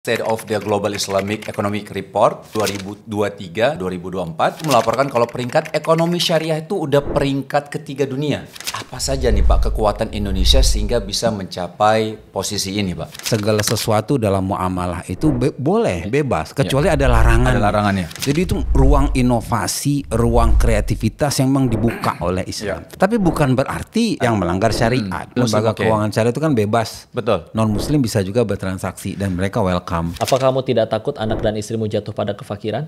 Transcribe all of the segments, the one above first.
State of the Global Islamic Economic Report 2023-2024 melaporkan kalau peringkat ekonomi syariah itu udah peringkat ketiga dunia. Apa saja nih Pak kekuatan Indonesia sehingga bisa mencapai posisi ini Pak? Segala sesuatu dalam muamalah itu boleh, bebas, kecuali ada larangan. Ada larangannya. Jadi itu ruang inovasi, ruang kreativitas yang memang dibuka oleh Islam. Tapi bukan berarti yang melanggar syariat. Lembaga keuangan syariah itu kan bebas. Betul. Non-muslim bisa juga bertransaksi dan mereka welcome. Apa kamu tidak takut anak dan istrimu jatuh pada kefakiran?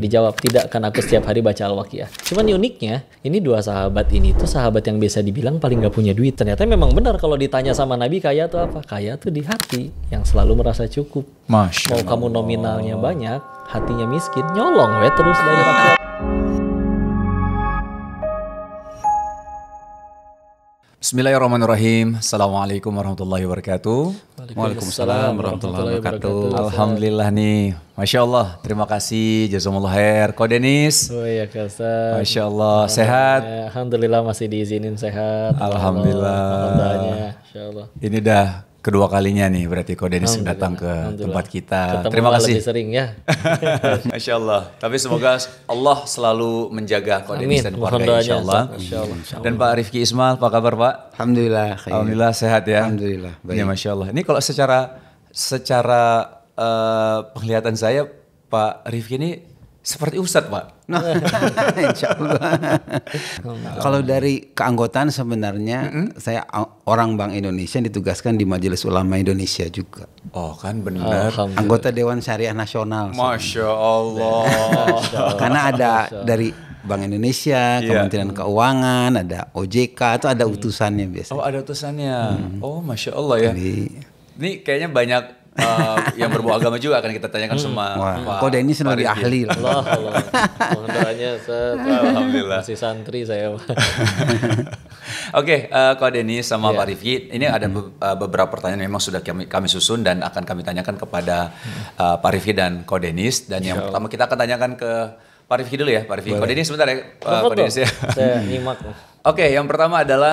Dijawab, tidak, kan aku setiap hari baca Al-Waqiah. Cuman uniknya, ini dua sahabat ini tuh sahabat yang biasa dibilang paling gak punya duit. Ternyata memang benar kalau ditanya sama Nabi, kaya tuh apa? Kaya tuh di hati, yang selalu merasa cukup. Masya Mau kamu nominalnya banyak, hatinya miskin, nyolong we terus dari rakyat. Bismillahirrahmanirrahim. Assalamualaikum warahmatullahi wabarakatuh. Waalaikumsalam warahmatullahi wabarakatuh. Alhamdulillah nih, Masya Allah. Terima kasih, jazakumullah khair. Ko Denis. Oh iya Kasa. Masya Allah, sehat. Alhamdulillah masih diizinin sehat. Alhamdulillah. Mohon doanya, Insya Allah. Ini dah kedua kalinya nih berarti Ko Denis datang ke tempat kita. Terima kasih. Lebih sering ya. Masya Allah. Tapi semoga Allah selalu menjaga Ko Denis dan keluarga Insya Allah. Dan Pak Rifki Ismail, apa kabar Pak? Alhamdulillah. Alhamdulillah sehat ya. Alhamdulillah. Baik. Ya Masya Allah. Ini kalau secara penglihatan saya Pak Rifki ini seperti Ustadz Pak. Insya Allah. Kalau dari keanggotaan sebenarnya saya orang Bank Indonesia yang ditugaskan di Majelis Ulama Indonesia juga. Oh kan benar. Anggota Dewan Syariah Nasional. Masya Allah. Karena ada dari Bank Indonesia, Kementerian Keuangan, ada OJK, itu ada utusannya biasanya. Oh ada utusannya. Oh Masya Allah ya. Ini kayaknya banyak yang berbau agama juga akan kita tanyakan semua. Kode ini lebih ahli lah. Allah. Mohon doanya, Alhamdulillah. masih santri saya. Oke, Ko Denis sama Pak Rifki, ini ada beberapa pertanyaan yang memang sudah kami susun dan akan kami tanyakan kepada Pak Rifki dan Ko Denis. Dan yang pertama kita akan tanyakan ke Pak Rifki dulu ya, Pak Rifki. Ko Denis sebentar ya, Ko Denis ya. Saya nyimak. Oke, yang pertama adalah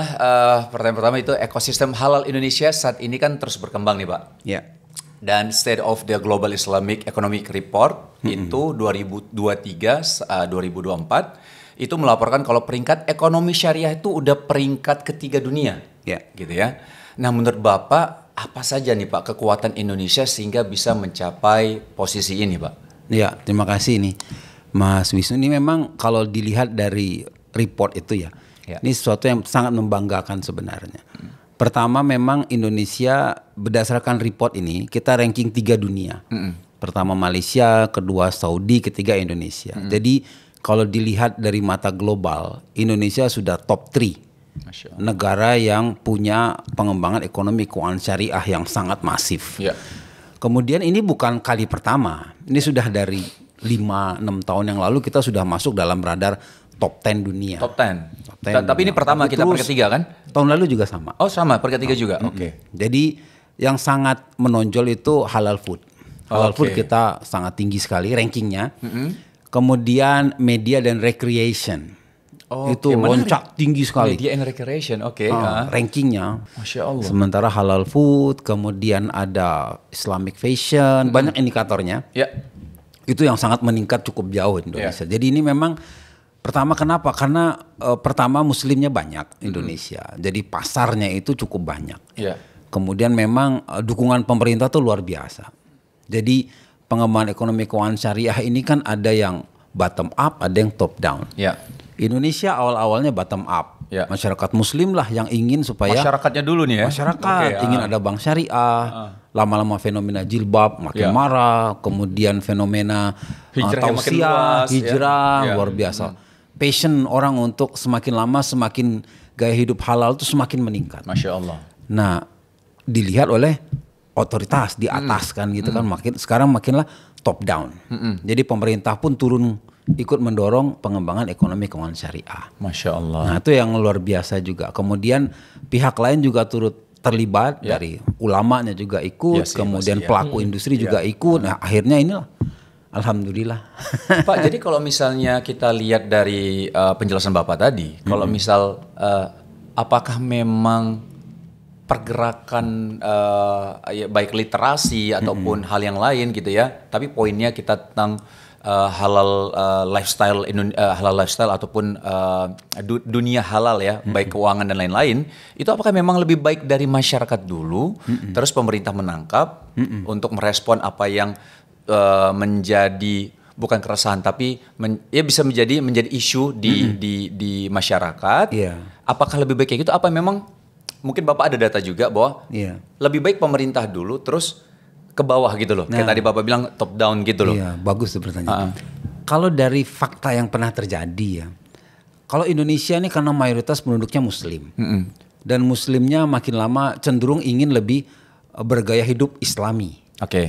pertanyaan pertama itu ekosistem halal Indonesia saat ini kan terus berkembang nih Pak. Ya. Dan State of the Global Islamic Economic Report itu 2023-2024 itu melaporkan kalau peringkat ekonomi syariah itu udah peringkat ketiga dunia. Ya. Gitu ya. Nah, menurut Bapak apa saja nih Pak kekuatan Indonesia sehingga bisa mencapai posisi ini, Pak? Ya, terima kasih nih Mas Wisnu. Ini memang kalau dilihat dari report itu ya. Ini sesuatu yang sangat membanggakan sebenarnya. Pertama memang Indonesia berdasarkan report ini kita ranking 3 dunia. Pertama Malaysia, kedua Saudi, ketiga Indonesia. Jadi kalau dilihat dari mata global, Indonesia sudah top 3 negara yang punya pengembangan ekonomi keuangan syariah yang sangat masif. Kemudian ini bukan kali pertama. Ini sudah dari 5-6 tahun yang lalu kita sudah masuk dalam radar top 10 dunia. Top 10. Tapi ini pertama kita peringkat 3 kan? Tahun lalu juga sama. Oh sama, peringkat 3 juga. Oke. Jadi yang sangat menonjol itu halal food. Halal food kita sangat tinggi sekali rankingnya. Kemudian media dan recreation. Itu loncat tinggi sekali. Media and recreation, rankingnya. Masya Allah. Sementara halal food, kemudian ada Islamic fashion, banyak indikatornya. Itu yang sangat meningkat cukup jauh di Indonesia. Jadi ini memang pertama kenapa? Karena pertama muslimnya banyak Indonesia. Jadi pasarnya itu cukup banyak. Kemudian memang dukungan pemerintah tuh luar biasa. Jadi pengembangan ekonomi keuangan syariah ini kan ada yang bottom up, ada yang top down. Indonesia awal-awalnya bottom up. Masyarakat muslim lah yang ingin supaya masyarakatnya dulu nih ya. Masyarakat ingin ada bank syariah. Lama-lama fenomena jilbab makin marah, kemudian fenomena tausiah, hijrah luar biasa. Passion orang untuk semakin lama semakin gaya hidup halal itu semakin meningkat. Masya Allah. Nah, dilihat oleh otoritas di atas kan gitu kan, sekarang makinlah top down. Jadi pemerintah pun turun ikut mendorong pengembangan ekonomi keuangan syariah. Masya Allah. Nah, itu yang luar biasa juga. Kemudian pihak lain juga turut terlibat, dari ulamanya juga ikut, kemudian pelaku industri juga ikut. Nah, akhirnya inilah alhamdulillah. Pak, jadi kalau misalnya kita lihat dari penjelasan Bapak tadi, kalau misal apakah memang pergerakan ya baik literasi ataupun hal yang lain gitu ya. Tapi poinnya kita tentang halal lifestyle ataupun dunia halal ya, baik keuangan dan lain-lain. Itu apakah memang lebih baik dari masyarakat dulu, terus pemerintah menangkap untuk merespon apa yang menjadi bukan keresahan tapi ya bisa menjadi isu di masyarakat. Apakah lebih baik kayak gitu? Apa memang mungkin Bapak ada data juga bahwa lebih baik pemerintah dulu terus ke bawah gitu loh. Kayak tadi Bapak bilang top down gitu loh. Iya, bagus tuh pertanyaan. Kalau dari fakta yang pernah terjadi ya. Kalau Indonesia ini karena mayoritas penduduknya muslim. Dan muslimnya makin lama cenderung ingin lebih bergaya hidup Islami.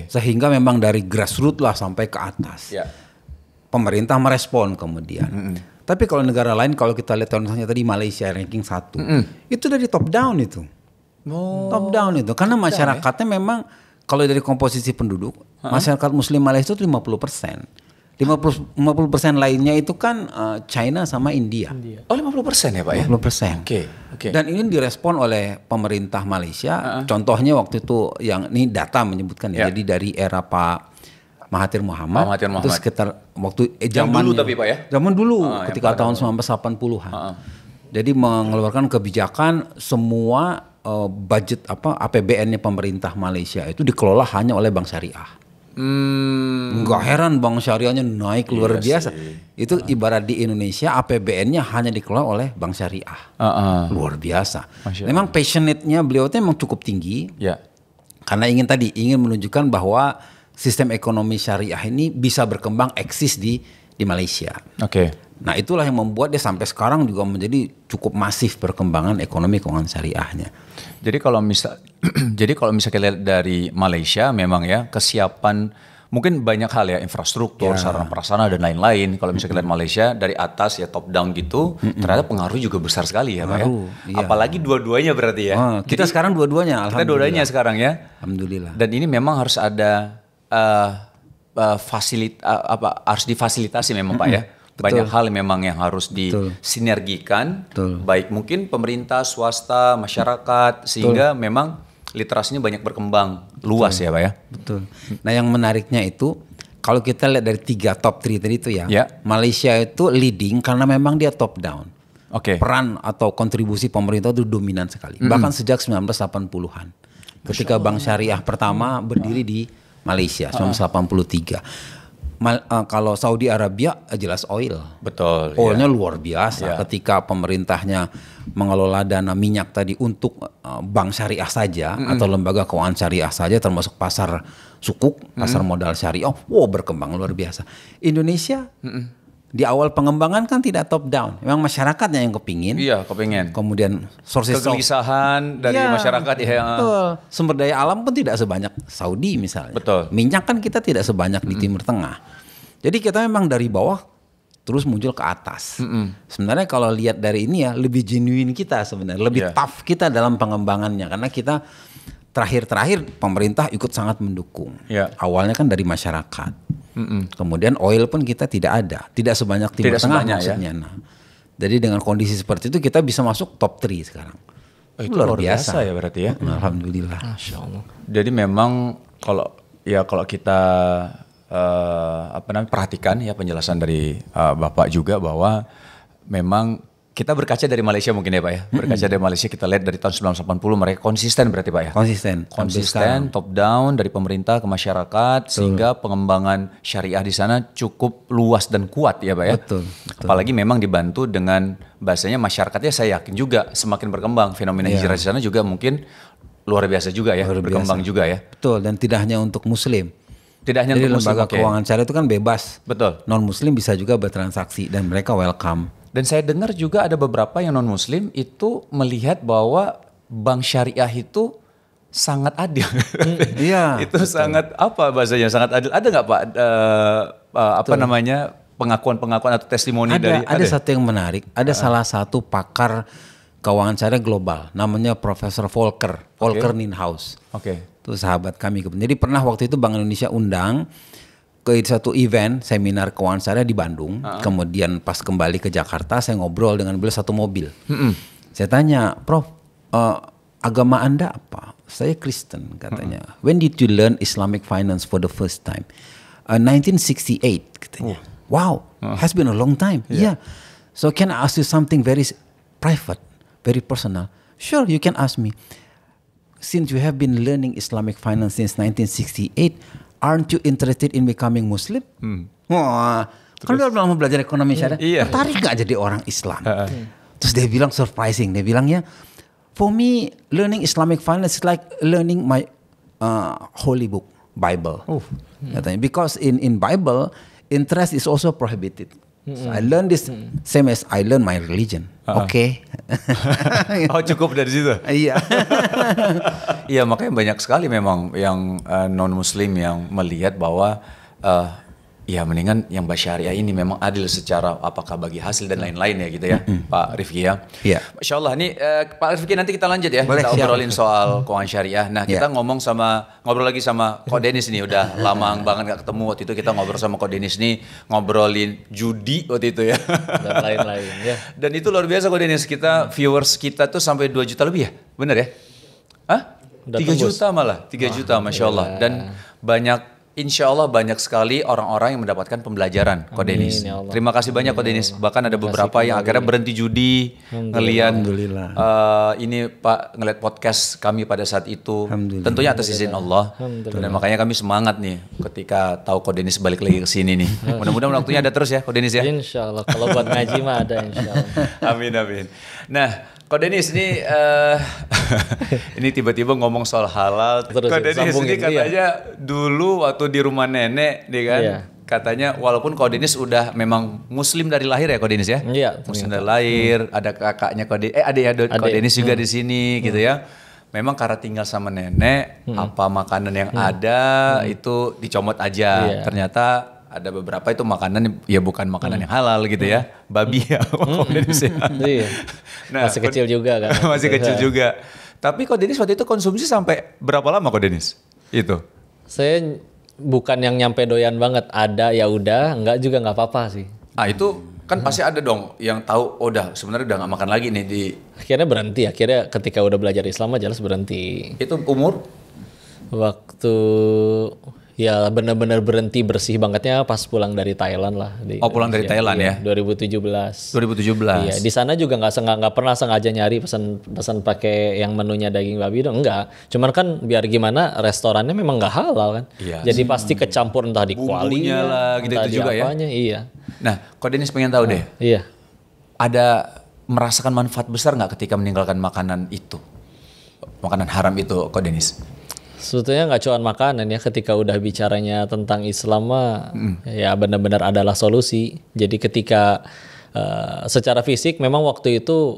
Sehingga memang dari grassroots lah sampai ke atas. Pemerintah merespon kemudian. Tapi kalau negara lain, kalau kita lihat contohnya tadi Malaysia ranking 1, itu dari top down itu. Top down itu. Karena masyarakatnya memang kalau dari komposisi penduduk, masyarakat muslim Malaysia itu 50%. 50% lainnya itu kan China sama India. Oh 50% ya Pak ya? 50%. Dan ini direspon oleh pemerintah Malaysia. Contohnya waktu itu yang ini data menyebutkan ya. Jadi dari era Pak Mahathir Muhammad. Itu sekitar waktu zaman dulu tapi Pak ya? Zaman dulu ketika tahun 1980-an. Jadi mengeluarkan kebijakan semua budget APBN-nya pemerintah Malaysia itu dikelola hanya oleh bank syariah. Nggak heran bank syariahnya naik luar biasa. Itu ibarat di Indonesia APBN-nya hanya dikelola oleh bank syariah. Luar biasa. Memang passionate-nya beliau itu memang cukup tinggi. Karena ingin menunjukkan bahwa sistem ekonomi syariah ini bisa berkembang eksis di Malaysia. Nah itulah yang membuat dia sampai sekarang juga menjadi cukup masif perkembangan ekonomi keuangan syariahnya. Jadi kalau misalnya lihat dari Malaysia memang ya kesiapan mungkin banyak hal ya, infrastruktur, sarana prasarana dan lain-lain. Kalau misalnya lihat Malaysia dari atas ya top down gitu, ternyata pengaruh juga besar sekali ya Pak ya. Apalagi dua-duanya berarti ya. Kita sekarang dua-duanya, alhamdulillah. Kita dua-duanya sekarang ya. Alhamdulillah. Dan ini memang harus ada harus difasilitasi memang Pak ya. Banyak hal memang yang harus disinergikan, baik mungkin pemerintah, swasta, masyarakat, sehingga memang literasinya banyak berkembang luas ya Pak ya. Nah yang menariknya itu kalau kita lihat dari 3 top 3 tadi itu ya, Malaysia itu leading karena memang dia top down. Peran atau kontribusi pemerintah itu dominan sekali. Bahkan sejak 1980-an, ketika bank syariah pertama berdiri di Malaysia 1983. Kalau Saudi Arabia jelas oil. Oilnya luar biasa. Ketika pemerintahnya mengelola dana minyak tadi untuk bank syariah saja atau lembaga keuangan syariah saja, termasuk pasar sukuk, pasar modal syariah, berkembang luar biasa. Indonesia di awal pengembangan kan tidak top down, memang masyarakatnya yang kepingin. Kemudian kegelisahan dari masyarakat Sumber daya alam pun tidak sebanyak Saudi misalnya. Minyak kan kita tidak sebanyak di Timur Tengah. Jadi kita memang dari bawah terus muncul ke atas. Sebenarnya kalau lihat dari ini ya lebih genuine kita sebenarnya, lebih tough kita dalam pengembangannya karena kita terakhir pemerintah ikut sangat mendukung. Awalnya kan dari masyarakat. Kemudian oil pun kita tidak ada, tidak sebanyak Timur Tengah maksudnya. Jadi dengan kondisi seperti itu kita bisa masuk top 3 sekarang. Itu luar biasa ya berarti ya. Alhamdulillah. Masya Allah. Jadi memang kalau kita perhatikan ya penjelasan dari Bapak juga bahwa memang kita berkaca dari Malaysia mungkin ya Pak ya. Berkaca dari Malaysia kita lihat dari tahun 1980 mereka konsisten berarti Pak ya. Konsisten top down dari pemerintah ke masyarakat sehingga pengembangan syariah di sana cukup luas dan kuat ya Pak ya. Apalagi memang dibantu dengan bahasanya masyarakatnya saya yakin juga semakin berkembang fenomena hijrah di sana juga mungkin luar biasa juga ya, berkembang juga ya. Dan tidak hanya untuk muslim. Tidak hanya jadi untuk lembaga keuangan syariah itu kan bebas. Non muslim bisa juga bertransaksi dan mereka welcome. Dan saya dengar juga ada beberapa yang non muslim itu melihat bahwa bank syariah itu sangat adil. Itu sangat bahasanya sangat adil. Ada nggak Pak pengakuan-pengakuan atau testimoni dari ada satu yang menarik. Ada salah satu pakar keuangan syariah global namanya Profesor Volker Nienhuis. Itu sahabat kami. Jadi pernah waktu itu Bank Indonesia undang ke satu event seminar keuangan syariah di Bandung. Kemudian pas kembali ke Jakarta saya ngobrol dengan beliau satu mobil. Saya tanya, Prof, agama Anda apa? Saya Kristen katanya. When did you learn Islamic finance for the first time? 1968 katanya. Wow, has been a long time. Yeah. So can I ask you something very private, very personal? Sure, you can ask me. Since you have been learning Islamic finance since 1968, aren't you interested in becoming Muslim? Wah, kan udah lama belajar ekonomi syariah, tertarik gak jadi orang Islam? Terus dia bilang surprising, dia bilangnya, for me, learning Islamic finance is like learning my holy book, Bible. Katanya, because in Bible, interest is also prohibited. So I learn this same as I learn my religion. Oke. Oh, cukup dari situ. Iya. Iya, makanya banyak sekali memang yang non Muslim yang melihat bahwa ya mendingan yang bersyariah ini memang adil secara apakah bagi hasil dan lain-lain ya gitu ya, Pak Rifki ya. Iya. Masya Allah, nih Pak Rifki nanti kita lanjut ya. Boleh, kita obrolin soal keuangan syariah. Nah, kita ngobrol lagi sama Ko Denis nih, udah lama banget gak ketemu. Waktu itu kita ngobrol sama Ko Denis nih, ngobrolin judi waktu itu ya. Dan lain-lain ya. Dan itu luar biasa Ko Denis, kita viewers kita tuh sampai 2 juta lebih ya? Bener ya? Hah? 3 juta malah, 3 juta Masya Allah. Dan Insya Allah banyak sekali orang-orang yang mendapatkan pembelajaran Ko Denis. Ya Terima kasih banyak Ko Denis. Bahkan ada beberapa yang akhirnya berhenti judi, ngelihat ini Pak ngelihat podcast kami pada saat itu. Tentunya atas izin Allah. Dan makanya kami semangat nih ketika tahu Ko Denis balik lagi ke sini nih. Mudah-mudahan waktunya ada terus ya Ko Denis ya. Insya Allah. Kalau buat ngaji mah ada Insya Allah. Amin amin. Nah, Ko Denis ini ini tiba-tiba ngomong soal halal. Ko Denis ini katanya dulu waktu di rumah nenek, nih kan, katanya walaupun Ko Denis udah memang Muslim dari lahir ya Ko Denis ya. Iya. Muslim dari lahir, ada kakaknya Ko Denis juga di sini gitu ya. Memang karena tinggal sama nenek, apa makanan yang ada itu dicomot aja. Ternyata ada beberapa itu makanan ya bukan makanan yang halal gitu ya, babi ya. Nah, masih kecil juga kan. Masih kecil juga. Tapi Ko Denis waktu itu konsumsi sampai berapa lama Ko Denis? Itu. Saya bukan yang nyampe doyan banget, ada ya udah, enggak juga nggak apa-apa sih. Itu kan pasti ada dong yang tahu udah sebenarnya udah nggak makan lagi nih di. Akhirnya berhenti, akhirnya ketika udah belajar Islam aja jelas berhenti. Itu umur? Waktu ya benar-benar berhenti bersih bangetnya pas pulang dari Thailand lah. Pulang dari Thailand ya? 2017. 2017. Iya, di sana juga nggak pernah sengaja nyari pesan pakai yang menunya daging babi dong, enggak. Cuman kan biar gimana restorannya memang nggak halal kan. Iya. Jadi pasti kecampur entah di kualinya lah gitu juga apanya, ya. Iya. Nah, Ko Denis pengen tahu deh. Iya. Ada merasakan manfaat besar nggak ketika meninggalkan makanan itu? Makanan haram itu Ko Denis? Sebetulnya nggak cuma makanan ya, ketika udah bicaranya tentang Islam mah ya benar-benar adalah solusi. Jadi ketika secara fisik memang waktu itu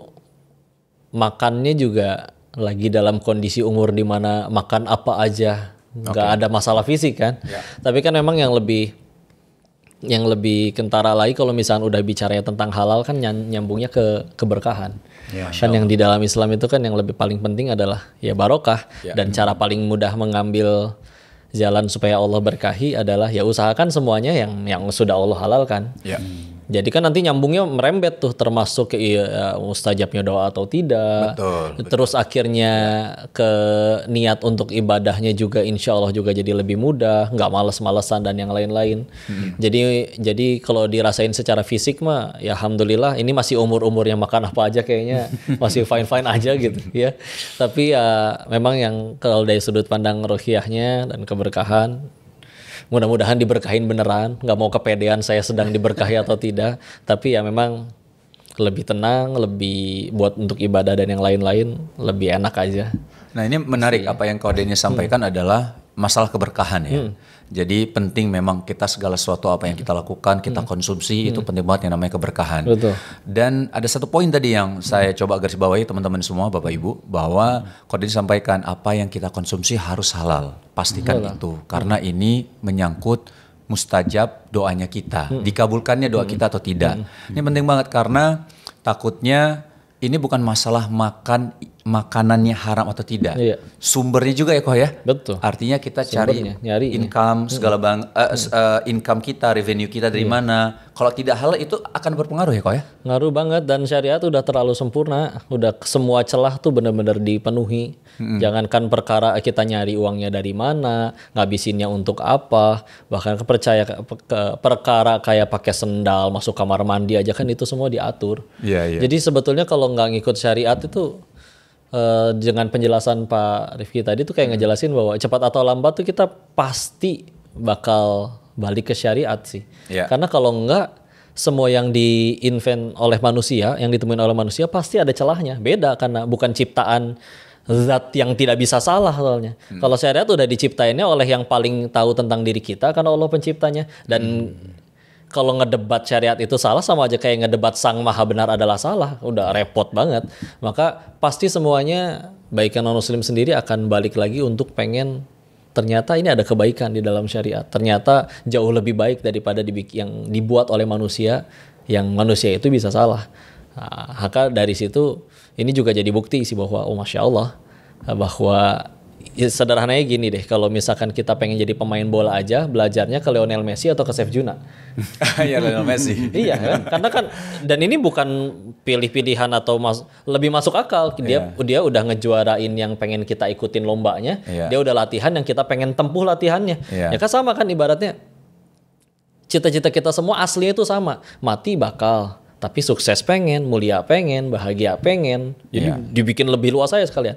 makannya juga lagi dalam kondisi umur di mana makan apa aja nggak ada masalah fisik kan. Tapi kan memang yang lebih kentara lagi kalau misalnya udah bicaranya tentang halal kan nyambungnya ke keberkahan. Kan yang di dalam Islam itu kan yang lebih paling penting adalah ya barokah. Dan cara paling mudah mengambil jalan supaya Allah berkahi adalah ya usahakan semuanya yang sudah Allah halalkan. Jadi kan nanti nyambungnya merembet tuh, termasuk ke mustajabnya doa atau tidak. Betul. Terus akhirnya ke niat untuk ibadahnya juga insya Allah juga jadi lebih mudah, nggak males-malesan dan yang lain-lain. Jadi kalau dirasain secara fisik mah ya alhamdulillah ini masih umur-umur yang makan apa aja kayaknya masih fine-fine aja gitu ya. Tapi ya memang yang kalau dari sudut pandang rohiyahnya dan keberkahan, mudah-mudahan diberkahin beneran, nggak mau kepedean saya sedang diberkahi atau tidak, tapi ya memang lebih tenang, lebih buat untuk ibadah dan yang lain-lain lebih enak aja. Nah ini menarik apa yang Ko Denis sampaikan adalah masalah keberkahan ya. Jadi penting memang kita segala sesuatu apa yang kita lakukan, kita konsumsi itu penting banget yang namanya keberkahan. Betul. Dan ada satu poin tadi yang saya coba garis bawahi teman-teman semua Bapak Ibu, bahwa Ko Denis sampaikan apa yang kita konsumsi harus halal. Pastikan itu karena ini menyangkut mustajab doanya kita, dikabulkannya doa kita atau tidak. Ini penting banget karena takutnya ini bukan masalah makan makanannya haram atau tidak. Iya. Sumbernya juga ya kok ya. Betul. Artinya kita Sumbernya, cari nyari income segala income kita, revenue kita dari mana. Kalau tidak halal itu akan berpengaruh ya kok ya. Ngaruh banget, dan syariat udah terlalu sempurna, udah semua celah tuh benar-benar dipenuhi. Jangankan perkara kita nyari uangnya dari mana, ngabisinnya untuk apa, bahkan perkara kayak pakai sendal masuk kamar mandi aja kan itu semua diatur. Iya. Jadi sebetulnya kalau nggak ngikut syariat itu dengan penjelasan Pak Rifki tadi tuh kayak ngejelasin bahwa cepat atau lambat tuh kita pasti bakal balik ke syariat sih. Yeah. Karena kalau enggak, semua yang diinvent oleh manusia, yang ditemuin oleh manusia pasti ada celahnya. Beda karena bukan ciptaan zat yang tidak bisa salah soalnya. Kalau syariat udah diciptainnya oleh yang paling tahu tentang diri kita karena Allah penciptanya. Dan kalau ngedebat syariat itu salah sama aja kayak ngedebat sang maha benar adalah salah. Udah repot banget. Maka pasti semuanya baik yang non muslim sendiri akan balik lagi untuk pengen ternyata ini ada kebaikan di dalam syariat. Ternyata jauh lebih baik daripada yang dibuat oleh manusia, yang manusia itu bisa salah. Nah, maka dari situ ini juga jadi bukti sih bahwa Masya Allah, bahwa ya, sederhananya gini deh, kalau misalkan kita pengen jadi pemain bola aja, belajarnya ke Lionel Messi atau ke Chef Juna. Ya Lionel Messi. Iya kan, karena kan, dan ini bukan pilih-pilihan atau lebih masuk akal. Dia udah ngejuarain yang pengen kita ikutin lombanya. Dia udah latihan yang kita pengen tempuh latihannya. Ya kan sama kan ibaratnya. Cita-cita kita semua aslinya itu sama, mati bakal, tapi sukses pengen, mulia pengen, bahagia pengen. Jadi dibikin lebih luas aja sekalian.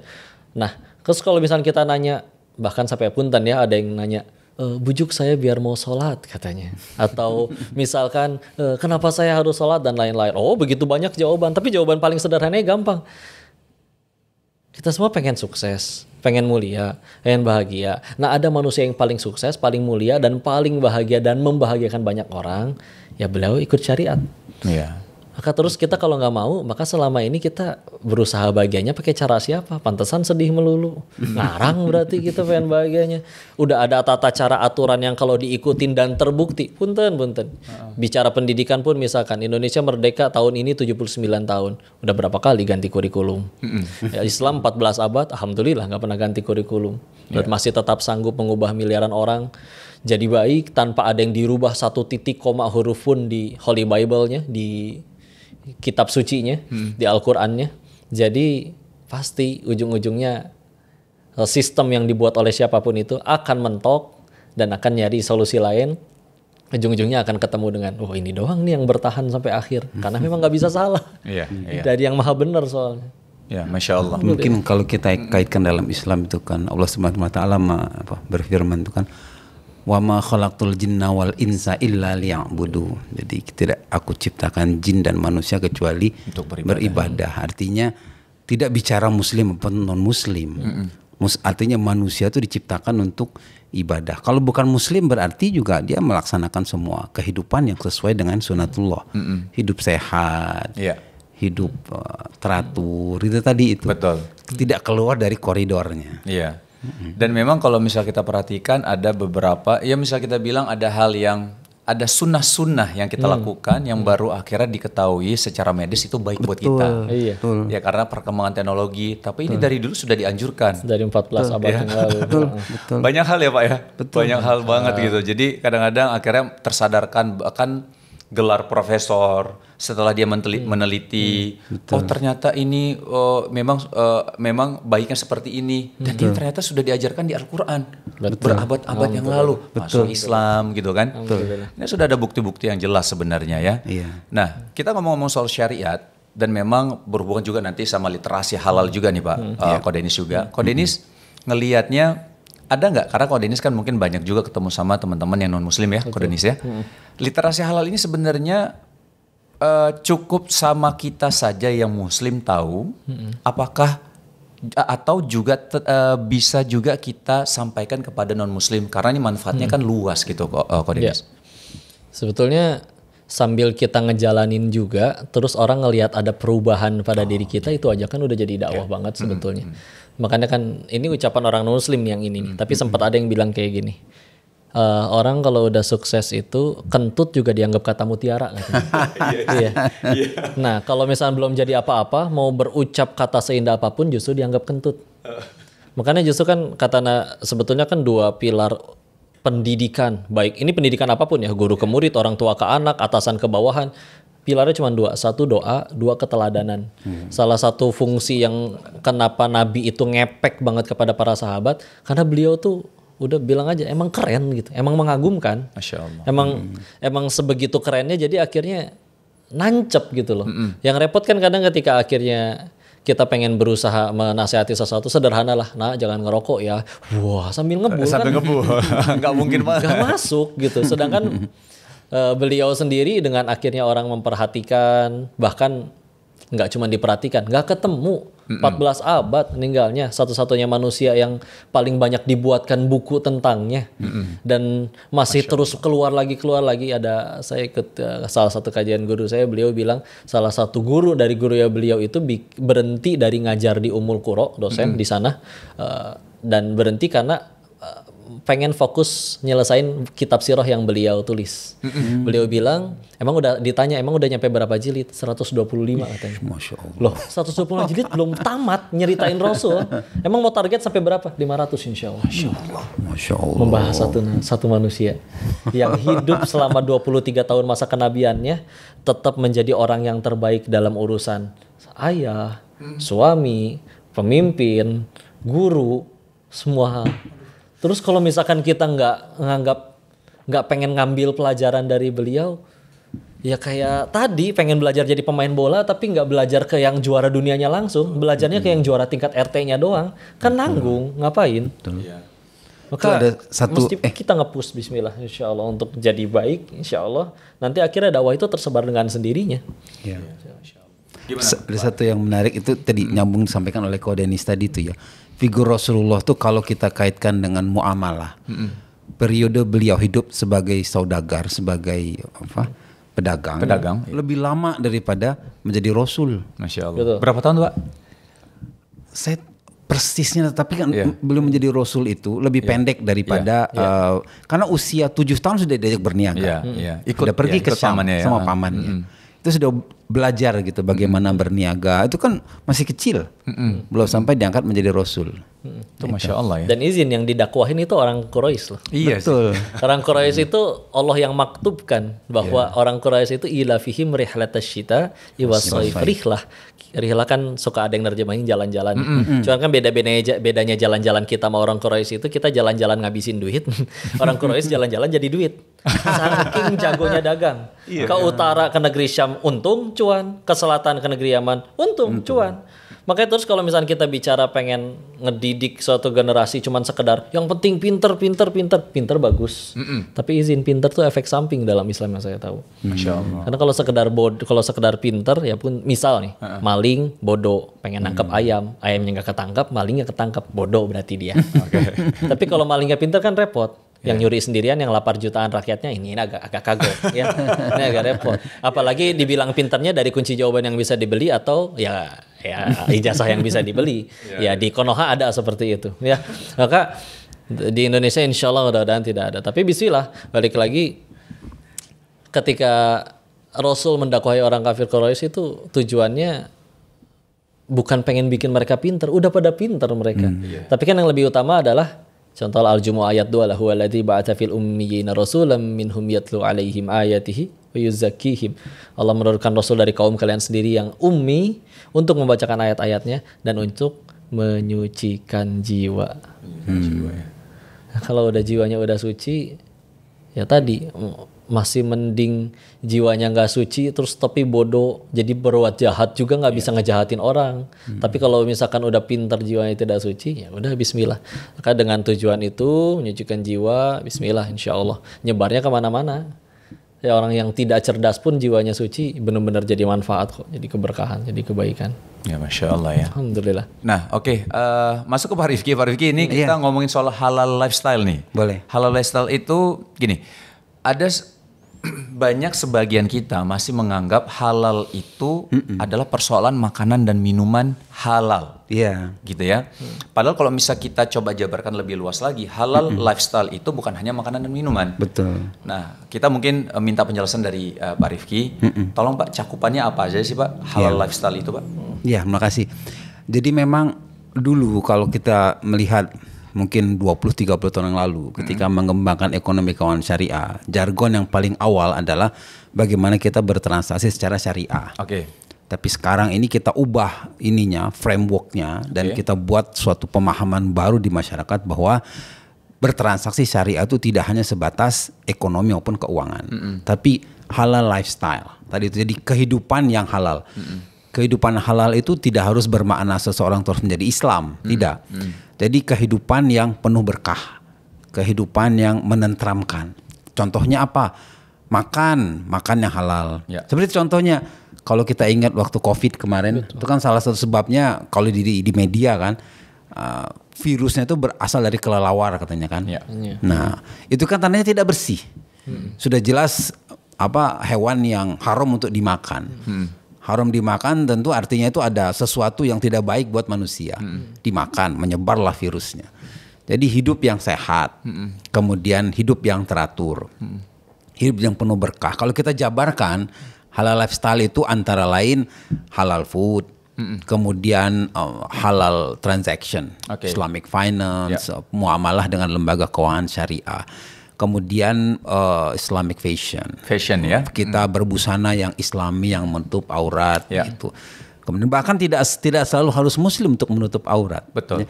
Nah, terus kalau misalnya kita nanya, bahkan sampai punten ya, ada yang nanya, bujuk saya biar mau sholat katanya. Atau misalkan, kenapa saya harus sholat dan lain-lain. Oh begitu banyak jawaban, tapi jawaban paling sederhananya gampang. Kita semua pengen sukses, pengen mulia, pengen bahagia. Nah ada manusia yang paling sukses, paling mulia, dan paling bahagia dan membahagiakan banyak orang, ya beliau ikut syariat. Iya. Maka terus kita kalau nggak mau, maka selama ini kita berusaha bahagianya pakai cara siapa? Pantesan sedih melulu. Ngarang berarti kita pengen bahagianya. Udah ada tata cara aturan yang kalau diikutin dan terbukti. Punten. Bicara pendidikan pun misalkan Indonesia merdeka tahun ini 79 tahun. Udah berapa kali ganti kurikulum? Ya, Islam 14 abad, alhamdulillah nggak pernah ganti kurikulum. Dan masih tetap sanggup mengubah miliaran orang jadi baik tanpa ada yang dirubah satu titik koma huruf pun di Holy Bible-nya, di kitab sucinya, di Al-Qur'annya. Jadi pasti ujung-ujungnya sistem yang dibuat oleh siapapun itu akan mentok dan akan nyari solusi lain. Ujung-ujungnya akan ketemu dengan ini doang nih yang bertahan sampai akhir, karena memang nggak bisa salah. Dari yang maha benar soalnya. Ya, Masya Allah. Mungkin kalau kita kaitkan dalam Islam itu kan Allah Subhanahu wa taala berfirman itu kan, wa ma khalaqtul jinna wal insa illa liya'budu. Jadi tidak aku ciptakan jin dan manusia kecuali untuk beribadah. Artinya tidak bicara muslim maupun non muslim. Artinya manusia itu diciptakan untuk ibadah. Kalau bukan muslim berarti juga dia melaksanakan semua kehidupan yang sesuai dengan sunatullah. Hidup sehat. Hidup teratur. Itu tadi itu. Betul. Tidak keluar dari koridornya. Iya. Dan memang kalau misal kita perhatikan ada beberapa, ya misal kita bilang ada hal yang, ada sunnah-sunnah yang kita lakukan yang baru akhirnya diketahui secara medis itu baik buat kita. Ya karena perkembangan teknologi, tapi ini dari dulu sudah dianjurkan. Dari 14 abad yang lalu. Betul. Banyak hal ya Pak ya? Banyak hal banget gitu. Jadi kadang-kadang akhirnya tersadarkan, bahkan gelar profesor setelah dia meneliti, oh ternyata ini memang baiknya seperti ini, dan ini ternyata sudah diajarkan di Al-Quran berabad-abad yang lalu, masuk Islam gitu kan. Ini sudah ada bukti-bukti yang jelas sebenarnya ya. Nah kita ngomong-ngomong soal syariat, dan memang berhubungan juga nanti sama literasi halal juga nih Pak Ko Denis juga. Ko Denis ngelihatnya ada nggak, karena Ko Denis kan mungkin banyak juga ketemu sama teman-teman yang non muslim ya, Ko Denis ya. Literasi halal ini sebenarnya cukup sama kita saja yang muslim tahu, apakah atau juga bisa juga kita sampaikan kepada non muslim, karena ini manfaatnya kan luas gitu Ko Denis. Sebetulnya sambil kita ngejalanin juga, terus orang ngelihat ada perubahan pada diri kita, itu aja kan udah jadi dakwah banget sebetulnya. Makanya kan ini ucapan orang muslim yang ini nih. Tapi sempat ada yang bilang kayak gini, orang kalau udah sukses itu kentut juga dianggap kata mutiara katanya. Iya. Nah, kalau misalnya belum jadi apa-apa, mau berucap kata seindah apapun justru dianggap kentut. Makanya justru kan sebetulnya kan dua pilar pendidikan, baik ini pendidikan apapun ya, guru ke murid, orang tua ke anak, atasan ke bawahan. Pilarnya cuma dua, satu doa, dua keteladanan. Salah satu fungsi yang kenapa Nabi itu ngepek banget kepada para sahabat, karena beliau tuh udah bilang aja emang keren gitu, emang mengagumkan. Masya Allah. Emang sebegitu kerennya, jadi akhirnya nancep gitu loh. Yang repot kan kadang ketika akhirnya kita pengen berusaha menasihati sesuatu sederhana lah, nah jangan ngerokok ya, wah sambil ngebul kan, nggak mungkin banget. Nggak masuk gitu. Sedangkan beliau sendiri dengan akhirnya orang memperhatikan, bahkan nggak cuma diperhatikan, nggak ketemu 14 abad meninggalnya, satu-satunya manusia yang paling banyak dibuatkan buku tentangnya, dan masih terus keluar lagi. Ada saya ikut salah satu kajian guru saya, beliau bilang salah satu guru dari guru ya beliau itu berhenti dari ngajar di Ummul Qura, dosen di sana, dan berhenti karena pengen fokus nyelesain kitab sirah yang beliau tulis. Beliau bilang, emang udah nyampe berapa jilid? 125 katanya. Masya Allah. Loh, 125 jilid belum tamat nyeritain Rasul. Emang mau target sampai berapa? 500 insya Allah. Masya Allah. Membahas satu manusia yang hidup selama 23 tahun masa kenabiannya, tetap menjadi orang yang terbaik dalam urusan ayah, suami, pemimpin, guru, semua hal. Terus kalau misalkan kita nggak pengen ngambil pelajaran dari beliau, ya kayak tadi pengen belajar jadi pemain bola tapi nggak belajar ke yang juara dunianya langsung, belajarnya ke yang juara tingkat RT-nya doang, kan nanggung, ngapain? Maka ada satu, mesti kita nge-push bismillah insya Allah untuk jadi baik, insya Allah nanti akhirnya dakwah itu tersebar dengan sendirinya. Ya. Ada satu yang menarik itu tadi nyambung disampaikan oleh Ko Denis tadi itu ya. Figur Rasulullah tuh kalau kita kaitkan dengan muamalah, periode beliau hidup sebagai saudagar, sebagai pedagang, lebih lama daripada menjadi Rasul. Masya Allah. Betul. Berapa tahun Pak? Saya persisnya, tapi kan belum menjadi Rasul itu lebih pendek daripada karena usia 7 tahun sudah diajak berniaga, sudah pergi ke Syam sama pamannya. Itu sudah belajar gitu bagaimana berniaga, itu kan masih kecil, belum sampai diangkat menjadi Rasul. Itu Masya Allah ya. Dan izin yang didakwahin itu orang Quraisy loh. Iya betul. Orang Quraisy itu Allah yang maktubkan bahwa orang Quraisy itu ila fihim rihlatasyita iwasaif rihlah. Rihlah kan suka ada yang nerjemahin jalan-jalan. Cuman kan bedanya jalan-jalan kita sama orang Quraisy itu, kita jalan-jalan ngabisin duit. Orang Quraisy jalan-jalan jadi duit. Saking jagonya dagang. Ke utara ke negeri Syam untung cuan, ke selatan ke negeri Yaman untung cuan. Makanya terus kalau misalnya kita bicara pengen ngedidik suatu generasi cuman sekedar yang penting pinter bagus. Tapi izin pinter tuh efek samping dalam Islam yang saya tahu. Masya Allah. Karena kalau sekedar pinter ya pun, misal nih maling bodoh, pengen nangkep ayamnya nggak ketangkap, malingnya ketangkap, bodoh berarti dia. Tapi kalau malingnya pinter kan repot. Yang nyuri sendirian, yang lapar jutaan rakyatnya, ini agak kagok ya. Ini agak repot. Apalagi dibilang pinternya dari kunci jawaban yang bisa dibeli atau ya ijazah yang bisa dibeli. Ya di Konoha ada seperti itu ya. Maka di Indonesia insya Allah mudah-mudahan tidak ada. Tapi bismillah, balik lagi, ketika Rasul mendakwahi orang kafir Quraisy itu tujuannya bukan pengen bikin mereka pinter, udah pada pinter mereka. Tapi kan yang lebih utama adalah contoh Al-Jumu'ah ayat 2, lahu alladzi ba'atsa fil ummiyina rasulan minhum yatlu 'alaihim ayatihi wa yuzakkihim. Allah menurunkan rasul dari kaum kalian sendiri yang ummi untuk membacakan ayat-ayatnya dan untuk menyucikan jiwa. Nah, kalau udah jiwanya udah suci, ya tadi masih mending jiwanya nggak suci terus tapi bodoh jadi berbuat jahat juga nggak bisa ngejahatin orang. Tapi kalau misalkan udah pintar jiwanya tidak suci, ya udah bismillah. Maka dengan tujuan itu menyucikan jiwa, bismillah insya Allah nyebarnya kemana-mana. Ya orang yang tidak cerdas pun jiwanya suci benar-benar jadi manfaat kok, jadi keberkahan, jadi kebaikan. Ya Masya Allah ya. Alhamdulillah. Nah oke, masuk ke Pak Rifki ini kita ngomongin soal halal lifestyle nih. Boleh. Halal lifestyle itu gini, ada banyak sebagian kita masih menganggap halal itu adalah persoalan makanan dan minuman halal. Iya. Gitu ya. Padahal kalau misal kita coba jabarkan lebih luas lagi, halal lifestyle itu bukan hanya makanan dan minuman. Betul. Nah, kita mungkin minta penjelasan dari Pak Rifki. Tolong Pak, cakupannya apa aja sih Pak halal lifestyle itu Pak? Iya, makasih. Jadi memang dulu kalau kita melihat mungkin 20-30 tahun yang lalu ketika mengembangkan ekonomi keuangan syariah, jargon yang paling awal adalah bagaimana kita bertransaksi secara syariah. Oke. Tapi sekarang ini kita ubah ininya, frameworknya, dan kita buat suatu pemahaman baru di masyarakat bahwa bertransaksi syariah itu tidak hanya sebatas ekonomi maupun keuangan, tapi halal lifestyle. Tadi itu jadi kehidupan yang halal. Kehidupan halal itu tidak harus bermakna seseorang terus menjadi Islam, tidak. Jadi kehidupan yang penuh berkah, kehidupan yang menenteramkan. Contohnya apa? Makan yang halal. Seperti contohnya kalau kita ingat waktu COVID kemarin, itu kan salah satu sebabnya kalau di media kan, virusnya itu berasal dari kelelawar katanya kan. Nah, itu kan tandanya tidak bersih. Sudah jelas hewan yang haram untuk dimakan. Haram dimakan tentu artinya itu ada sesuatu yang tidak baik buat manusia. Dimakan, menyebarlah virusnya. Jadi hidup yang sehat, kemudian hidup yang teratur, hidup yang penuh berkah. Kalau kita jabarkan, halal lifestyle itu antara lain halal food, kemudian halal transaction, Islamic finance, muamalah dengan lembaga keuangan syariah. Kemudian Islamic fashion ya. Kita berbusana yang Islami yang menutup aurat gitu. Kemudian bahkan tidak selalu harus Muslim untuk menutup aurat. Betul.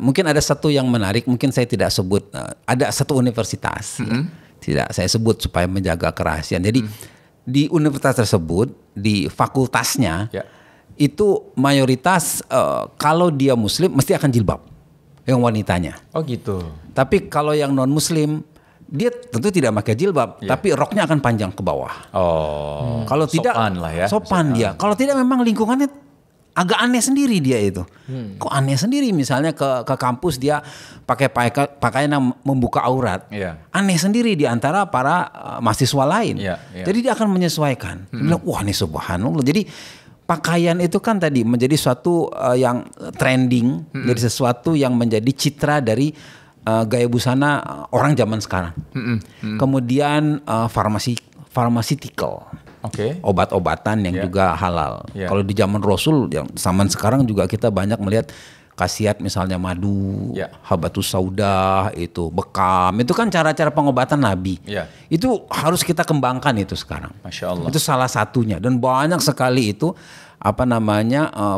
Mungkin ada satu yang menarik, mungkin saya tidak sebut. Ada satu universitas, tidak saya sebut supaya menjaga kerahasiaan. Jadi di universitas tersebut, di fakultasnya itu mayoritas kalau dia Muslim mesti akan jilbab, yang wanitanya. Oh gitu. Tapi kalau yang non Muslim dia tentu tidak pakai jilbab, tapi roknya akan panjang ke bawah. Oh. Kalau tidak sopan lah ya. Sopan dia. Kalau tidak memang lingkungannya agak aneh sendiri dia itu. Kok aneh sendiri misalnya ke kampus dia pakai pakaian yang membuka aurat. Aneh sendiri di antara para mahasiswa lain. Jadi dia akan menyesuaikan. Dia bilang, wah ini subhanallah. Jadi pakaian itu kan tadi menjadi suatu yang trending, jadi sesuatu yang menjadi citra dari gaya busana orang zaman sekarang. Kemudian pharmaceutical, obat-obatan yang juga halal. Kalau di zaman Rasul, yang zaman sekarang juga kita banyak melihat khasiat misalnya madu, habatus sauda, itu bekam, itu kan cara-cara pengobatan Nabi. Itu harus kita kembangkan itu sekarang. Masya Allah. Itu salah satunya dan banyak sekali itu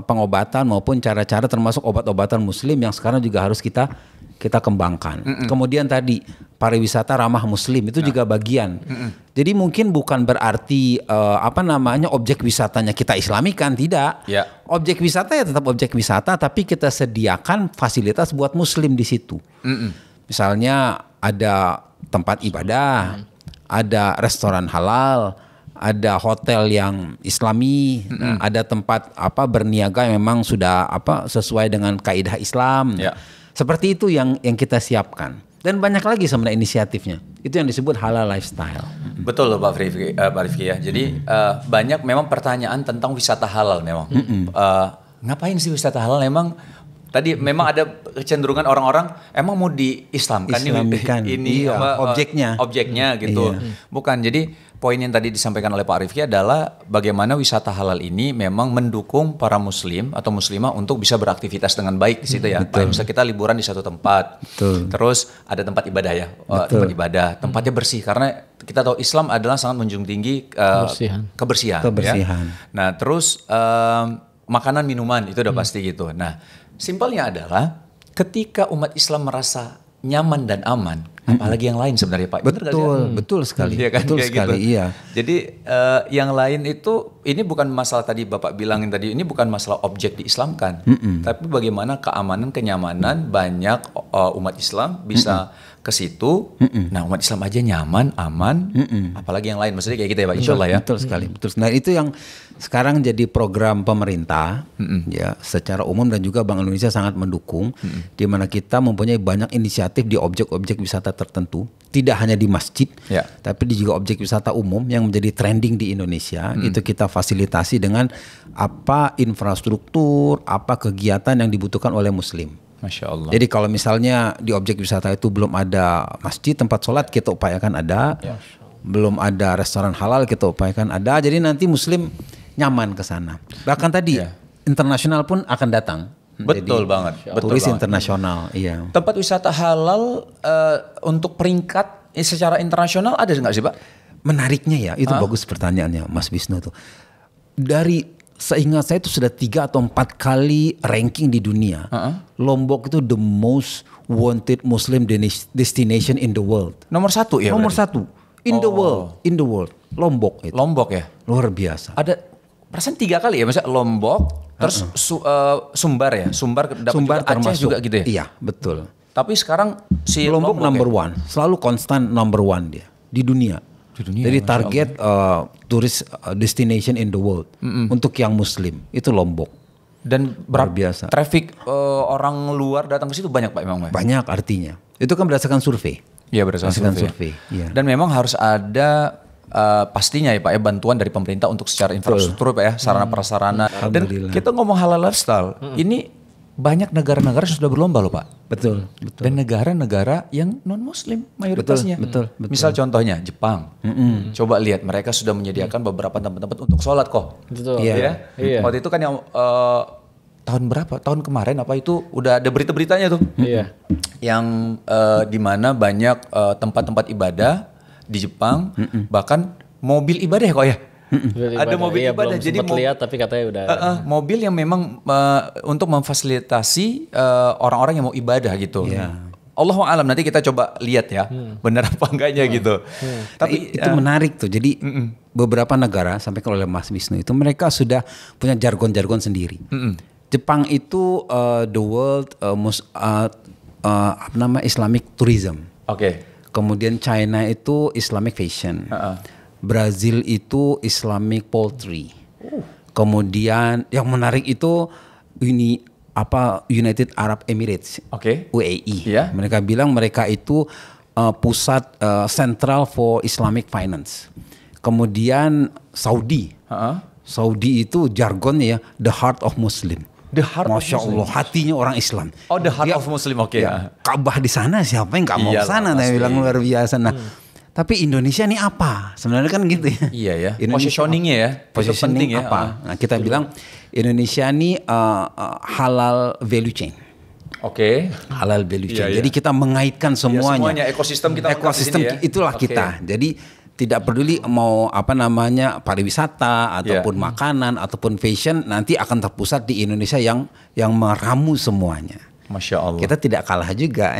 pengobatan maupun cara-cara termasuk obat-obatan Muslim yang sekarang juga harus kita kembangkan. Kemudian tadi pariwisata ramah Muslim itu juga bagian. Jadi mungkin bukan berarti objek wisatanya kita islamikan, tidak. Objek wisata ya tetap objek wisata, tapi kita sediakan fasilitas buat Muslim di situ. Misalnya ada tempat ibadah, ada restoran halal, ada hotel yang Islami, ada tempat berniaga yang memang sudah sesuai dengan kaidah Islam. Seperti itu yang kita siapkan. Dan banyak lagi sebenarnya inisiatifnya. Itu yang disebut halal lifestyle. Betul loh Pak Rifki ya. Jadi banyak memang pertanyaan tentang wisata halal memang. Ngapain sih wisata halal? Tadi memang ada kecenderungan orang-orang emang mau diislamkan ini objeknya gitu. Bukan. Jadi poin yang tadi disampaikan oleh Pak Rifki adalah bagaimana wisata halal ini memang mendukung para muslim atau muslimah untuk bisa beraktivitas dengan baik di situ ya. Misalnya kita liburan di satu tempat. Terus ada tempat ibadah ya. Tempat ibadah, tempatnya bersih karena kita tahu Islam adalah sangat menjunjung tinggi kebersihan. Ya. Nah, terus makanan minuman itu udah pasti gitu. Nah, simpelnya adalah ketika umat Islam merasa nyaman dan aman, apalagi yang lain sebenarnya Pak. Betul sekali. Iya kan? Betul sekali. Gitu. Iya. Jadi yang lain itu ini bukan masalah tadi Bapak bilangin tadi, ini bukan masalah objek diislamkan, tapi bagaimana keamanan, kenyamanan banyak umat Islam bisa ke situ, nah umat Islam aja nyaman, aman, apalagi yang lain, maksudnya kayak gitu ya Pak, insya Allah ya. Betul sekali, betul. Nah itu yang sekarang jadi program pemerintah, ya secara umum dan juga Bank Indonesia sangat mendukung, di mana kita mempunyai banyak inisiatif di objek-objek wisata tertentu, tidak hanya di masjid, tapi di juga objek wisata umum yang menjadi trending di Indonesia, itu kita fasilitasi dengan apa infrastruktur, apa kegiatan yang dibutuhkan oleh Muslim. Masya Allah. Jadi kalau misalnya di objek wisata itu belum ada masjid, tempat sholat, kita upayakan ada. Belum ada restoran halal, kita upayakan ada. Jadi nanti Muslim nyaman ke sana. Bahkan tadi internasional pun akan datang. Betul banget. Turis internasional. Iya. Tempat wisata halal untuk peringkat secara internasional ada nggak sih Pak? Menariknya ya, itu bagus pertanyaannya Mas Wisnu tuh. Seingat saya itu sudah 3 atau 4 kali ranking di dunia. Lombok itu the most wanted Muslim destination in the world. Nomor 1 ya? Nomor 1 in the world. Lombok itu. Lombok ya? Luar biasa. Ada perasaan 3 kali ya, misalnya Lombok, terus Sumbar ya? Sumbar juga, Aceh juga gitu ya? Iya, betul. Tapi sekarang si Lombok number 1, selalu konstan number 1 dia di dunia. Jadi target turis destination in the world untuk yang Muslim itu Lombok. Dan luar biasa. Traffic orang luar datang ke situ banyak Pak memang? Banyak artinya. Itu kan berdasarkan survei. Iya berdasarkan survei. Ya. Dan memang harus ada pastinya ya Pak ya bantuan dari pemerintah untuk secara infrastruktur Pak ya, sarana prasarana. Dan kita ngomong halal lifestyle, ini banyak negara-negara yang sudah berlomba loh Pak. Betul. Dan negara-negara yang non-Muslim mayoritasnya. Betul. Misal contohnya Jepang. Coba lihat mereka sudah menyediakan beberapa tempat-tempat untuk sholat kok. Betul. Iya. Waktu itu kan yang tahun berapa? Tahun kemarin apa itu udah ada berita-beritanya tuh. Iya. Yang di mana banyak tempat-tempat ibadah di Jepang, bahkan mobil ibadah kok ya. Ada mobil ibadah, jadi lihat tapi katanya udah mobil yang memang untuk memfasilitasi orang-orang yang mau ibadah gitu. Allahu a'lam, nanti kita coba lihat ya benar apa enggaknya gitu. Tapi itu menarik tuh. Jadi beberapa negara sampaikan oleh Mas Wisnu itu mereka sudah punya jargon-jargon sendiri. Jepang itu the world Islamic tourism. Kemudian China itu Islamic fashion. Brazil itu Islamic poultry. Kemudian yang menarik itu United Arab Emirates, UAE. Mereka bilang mereka itu pusat central for Islamic finance. Kemudian Saudi itu jargonnya ya the heart of Muslim. Masya Allah, hatinya orang Islam. Oh, the heart of Muslim, Ka'bah di sana, siapa yang nggak mau ke sana? Saya bilang luar biasa. Nah, tapi Indonesia ini apa? Sebenarnya kan gitu ya. Iya ya. Positioningnya ya. Positioning apa? Nah, kita bilang Indonesia ini halal value chain. Halal value chain. Jadi kita mengaitkan semuanya. Semuanya ekosistem kita. Ekosistem itulah kita. Jadi tidak peduli mau pariwisata ataupun makanan ataupun fashion, nanti akan terpusat di Indonesia yang meramu semuanya. Masya Allah. Kita tidak kalah juga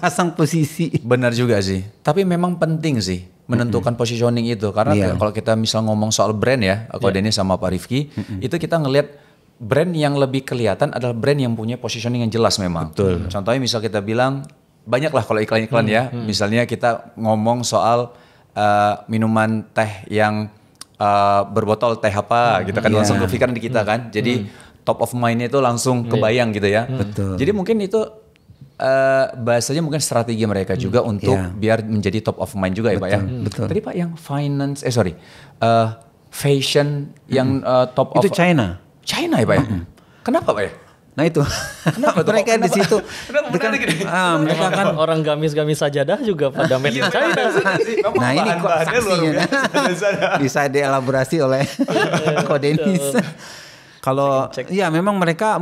pasang posisi. Benar juga sih. Tapi memang penting sih menentukan positioning itu. Karena kalau kita misal ngomong soal brand ya, aku Denny sama Pak Rifki, itu kita ngelihat brand yang lebih kelihatan adalah brand yang punya positioning yang jelas memang. Betul. Contohnya misal kita bilang, banyak lah kalau iklan-iklan ya. Misalnya kita ngomong soal minuman teh yang berbotol teh apa gitu kan, langsung kepikiran di kita kan. Jadi top of mind itu langsung kebayang gitu ya. Betul. Jadi mungkin itu bahasanya mungkin strategi mereka juga untuk biar menjadi top of mind juga ya Pak ya. Betul. Tadi Pak yang finance, fashion yang top itu of China. China ya Pak ya. Kenapa Pak ya? Nah itu. Kenapa mereka di situ. mereka kan orang gamis-gamis sajadah juga pada made in China sih. Nah ini kok saksinya bisa dielaborasi oleh Kodenis. Kalau ya memang mereka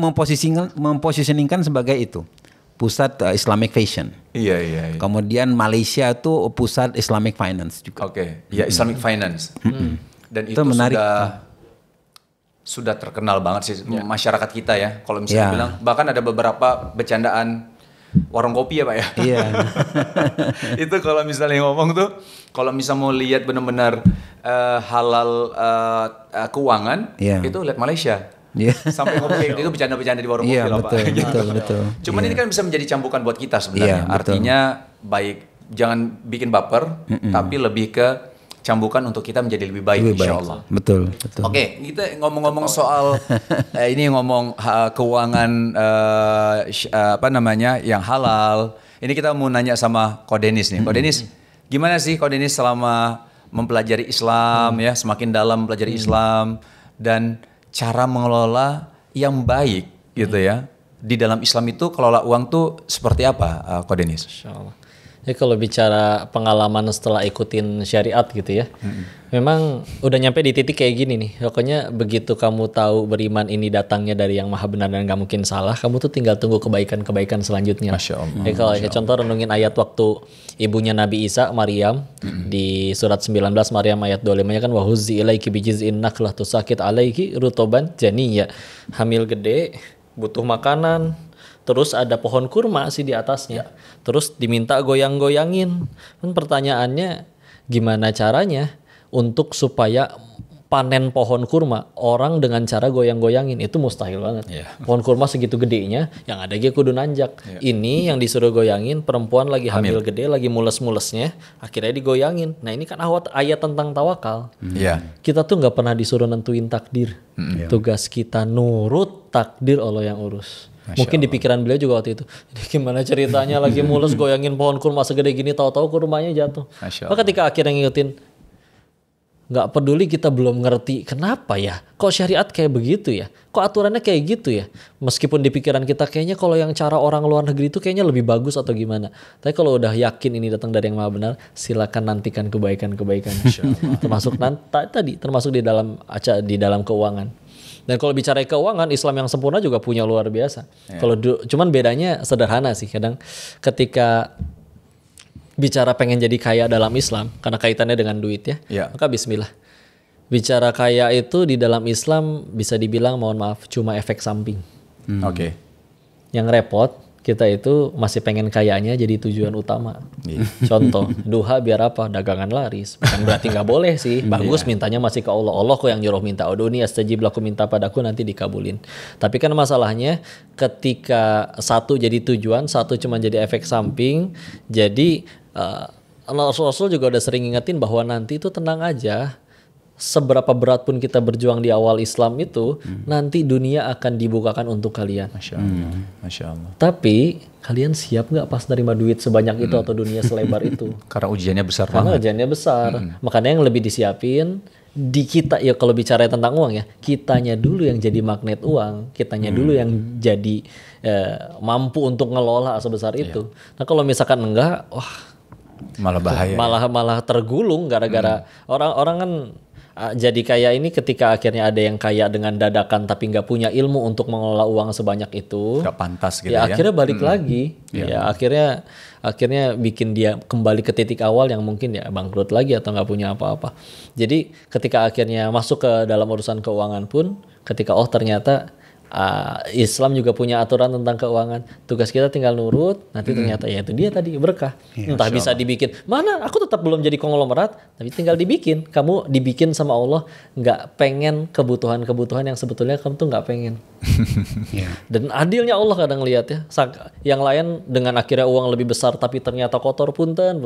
mempositioningkan sebagai itu pusat Islamic fashion. Iya. Kemudian Malaysia itu pusat Islamic finance juga. Ya Islamic finance. Dan itu menarik. Sudah terkenal banget sih masyarakat kita ya. Kalau misalnya bilang, bahkan ada beberapa bercandaan warung kopi ya Pak ya. Iya. Itu kalau misalnya ngomong tuh, kalau misal mau lihat benar-benar halal keuangan, itu lihat Malaysia. Sampai ngomong kayak gitu bercanda-bercanda di warung kopi lah Pak. Betul. Cuman ini kan bisa menjadi cambukan buat kita sebenarnya. Artinya baik, jangan bikin baper, tapi lebih ke cambukan untuk kita menjadi lebih baik insyaallah. Betul. Oke, kita ngomong-ngomong soal ini ngomong keuangan yang halal. Ini kita mau nanya sama Ko Denis nih. Ko Denis, gimana sih Ko Denis selama mempelajari Islam ya, semakin dalam mempelajari Islam dan cara mengelola yang baik gitu ya. Di dalam Islam itu kelola uang tuh seperti apa Ko Denis? Insyaallah. Ya kalau bicara pengalaman setelah ikutin syariat gitu ya, memang udah nyampe di titik kayak gini nih. Pokoknya begitu kamu tahu beriman ini datangnya dari yang maha benar dan gak mungkin salah, kamu tuh tinggal tunggu kebaikan-kebaikan selanjutnya. Masya Allah. Ya kalau kayak contoh renungin ayat waktu ibunya Nabi Isa, Maryam, di surat 19 Maryam ayat 25-nya kan wahuzzi ilaiki bijiz'in naklah tusakit alaiki rutoban janiyya. Hamil gede, butuh makanan, terus ada pohon kurma sih di atasnya. Terus diminta goyang-goyangin. Kan pertanyaannya gimana caranya untuk supaya panen pohon kurma orang dengan cara goyang-goyangin itu mustahil banget. Pohon kurma segitu gedenya yang ada dia kudu nanjak. Ini yang disuruh goyangin perempuan lagi hamil gede, lagi mules-mulesnya, akhirnya digoyangin. Nah ini kan ayat tentang tawakal. Kita tuh nggak pernah disuruh nentuin takdir. Tugas kita nurut takdir Allah yang urus. Mungkin di pikiran beliau juga waktu itu, gimana ceritanya lagi mulus goyangin pohon kurma segede gini, tahu-tahu kurmanya jatuh. Maka ketika akhirnya ngikutin, nggak peduli kita belum ngerti kenapa ya, kok syariat kayak begitu ya, kok aturannya kayak gitu ya. Meskipun di pikiran kita kayaknya kalau yang cara orang luar negeri itu kayaknya lebih bagus atau gimana. Tapi kalau udah yakin ini datang dari yang maha benar, silakan nantikan kebaikan-kebaikan. Termasuk termasuk di dalam keuangan. Dan kalau bicara keuangan, Islam yang sempurna juga punya luar biasa. Cuman bedanya sederhana sih. Kadang ketika bicara pengen jadi kaya dalam Islam, karena kaitannya dengan duit ya, maka bismillah. Bicara kaya itu di dalam Islam bisa dibilang mohon maaf cuma efek samping. Yang repot kita itu masih pengen kayanya jadi tujuan utama. Contoh, duha biar apa? Dagangan laris. Bukan berarti nggak boleh sih. Bagus mintanya masih ke Allah. Allah kok yang nyuruh minta. Uduni astajib laku, minta padaku nanti dikabulin. Tapi kan masalahnya ketika satu jadi tujuan, satu cuma jadi efek samping. Jadi Rasul juga udah sering ngingetin bahwa nanti itu tenang aja. Seberapa berat pun kita berjuang di awal Islam itu, nanti dunia akan dibukakan untuk kalian. Masya Allah. Tapi kalian siap nggak pas nerima duit sebanyak itu atau dunia selebar itu? Karena ujiannya besar Karena banget. ujiannya besar. Makanya yang lebih disiapin di kita ya, kalau bicara tentang uang ya, kitanya dulu yang jadi magnet uang, kitanya dulu yang jadi mampu untuk ngelola sebesar itu. Nah kalau misalkan enggak, wah malah bahaya. Malah tergulung gara-gara orang kan jadi kaya ini ketika akhirnya ada yang kaya dengan dadakan tapi nggak punya ilmu untuk mengelola uang sebanyak itu. Nggak pantas gitu ya. Akhirnya balik lagi. Ya akhirnya bikin dia kembali ke titik awal yang mungkin ya bangkrut lagi atau nggak punya apa-apa. Jadi ketika akhirnya masuk ke dalam urusan keuangan pun, ketika ternyata Islam juga punya aturan tentang keuangan. Tugas kita tinggal nurut. Nanti ternyata ya itu dia tadi berkah. Entah bisa dibikin. Mana aku tetap belum jadi konglomerat, tapi tinggal dibikin. Kamu dibikin sama Allah, nggak pengen kebutuhan-kebutuhan yang sebetulnya kamu tuh nggak pengen. Dan adilnya Allah kadang lihat ya. Yang lain dengan akhirnya uang lebih besar tapi ternyata kotor, punten.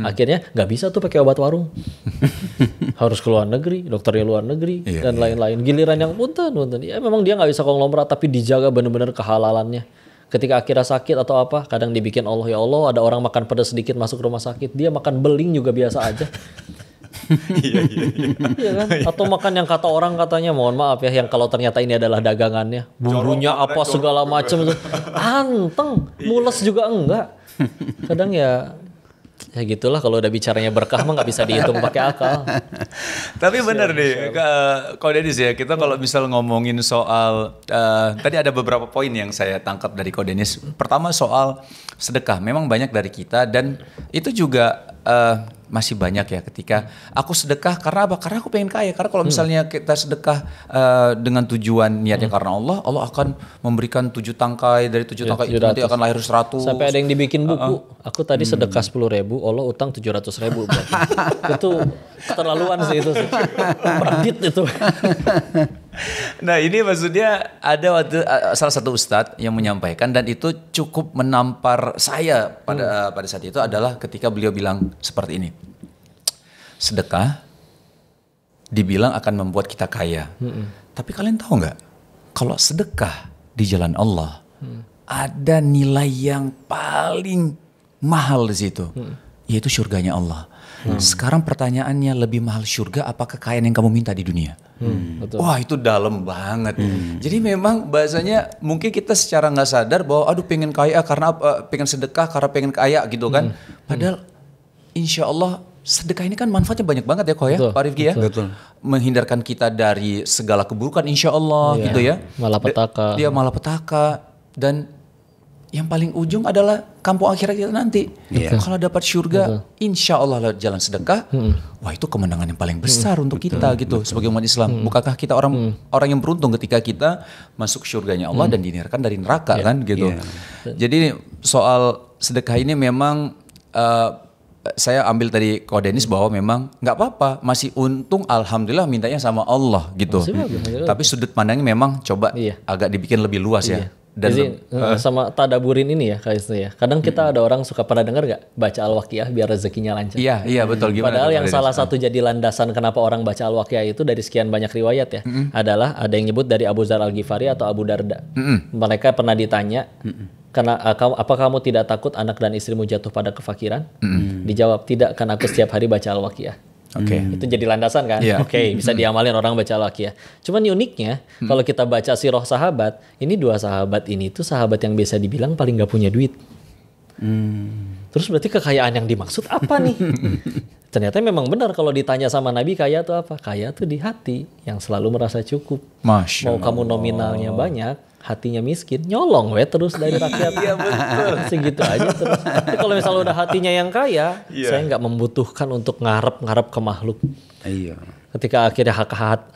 Akhirnya nggak bisa tuh pakai obat warung. Harus ke luar negeri, dokternya luar negeri dan lain-lain. Giliran yang punten. Ya memang dia nggak bisa konglomerat tapi dijaga benar-benar kehalalannya. Ketika akhirnya sakit atau apa, kadang dibikin Allah, ya Allah ada orang makan pedas sedikit masuk rumah sakit, dia makan beling juga biasa aja. Iya kan? Atau makan yang kata orang katanya, mohon maaf ya, yang kalau ternyata ini adalah dagangannya, bumbunya apa segala macam, anteng, mules juga enggak. Kadang ya gitulah, kalau udah bicaranya berkah mah nggak bisa dihitung pakai akal. Tapi benar nih, Ko Denis ya, kita kalau misal ngomongin soal tadi ada beberapa poin yang saya tangkap dari Ko Denis. Pertama soal sedekah, memang banyak dari kita dan itu juga masih banyak ya ketika aku sedekah karena apa? Karena aku pengen kaya. Karena kalau misalnya kita sedekah dengan tujuan niatnya karena Allah, Allah akan memberikan 7 tangkai, dari 7 tangkai itu nanti akan lahir 100. Sampai ada yang dibikin buku. Aku tadi sedekah 10.000, Allah utang 700.000 berarti. Itu keterlaluan sih itu. Perbit itu. Nah ini maksudnya ada waktu salah satu ustadz yang menyampaikan dan itu cukup menampar saya pada saat itu adalah ketika beliau bilang seperti ini. Sedekah dibilang akan membuat kita kaya. Tapi kalian tahu nggak? Kalau sedekah di jalan Allah ada nilai yang paling mahal di situ, yaitu surganya Allah. Sekarang pertanyaannya, lebih mahal surga apa kekayaan yang kamu minta di dunia? Betul. Wah itu dalam banget. Jadi memang bahasanya mungkin kita secara nggak sadar bahwa aduh pengen kaya karena pengen sedekah karena pengen kaya gitu kan. Padahal insya Allah sedekah ini kan manfaatnya banyak banget ya kok ya, Pak Rifki ya. Betul. Menghindarkan kita dari segala keburukan insya Allah gitu ya. Malapetaka. Dia malapetaka dan yang paling ujung adalah kampung akhirat kita nanti. Kalau dapat surga, insya Allah lewat jalan sedekah, wah itu kemenangan yang paling besar untuk kita gitu sebagai umat Islam. Bukankah kita orang yang beruntung ketika kita masuk surganya Allah dan dihindarkan dari neraka kan gitu. Jadi soal sedekah ini memang saya ambil tadi Ko Denis bahwa memang nggak apa-apa, masih untung alhamdulillah mintanya sama Allah gitu. Tapi sudut pandangnya memang coba agak dibikin lebih luas ya. Dan jadi sama tadaburin ini ya kayaknya ya. Kadang kita ada orang suka pernah dengar nggak baca Al-Waqiah biar rezekinya lancar. Iya betul. Gimana? Padahal yang salah satu jadi landasan kenapa orang baca Al-Waqiah itu dari sekian banyak riwayat ya, adalah ada yang nyebut dari Abu Dzar Al-Ghifari atau Abu Darda. Mereka pernah ditanya, karena apa kamu tidak takut anak dan istrimu jatuh pada kefakiran? Dijawab, tidak, karena aku setiap hari baca Al-Waqiah. Itu jadi landasan kan? Bisa diamalin orang baca Al-Waqiah. Cuman uniknya kalau kita baca sirah sahabat, ini dua sahabat ini tuh sahabat yang biasa dibilang paling gak punya duit. Terus berarti kekayaan yang dimaksud apa nih? Ternyata memang benar kalau ditanya sama Nabi kaya itu apa? Kaya tuh di hati yang selalu merasa cukup. Masya Mau kamu nominalnya banyak, hatinya miskin, nyolong terus dari rakyat. Iya betul. Segitu aja terus. Tapi kalau misalnya udah hatinya yang kaya, saya nggak membutuhkan untuk ngarep ke makhluk. Iya. Ketika akhirnya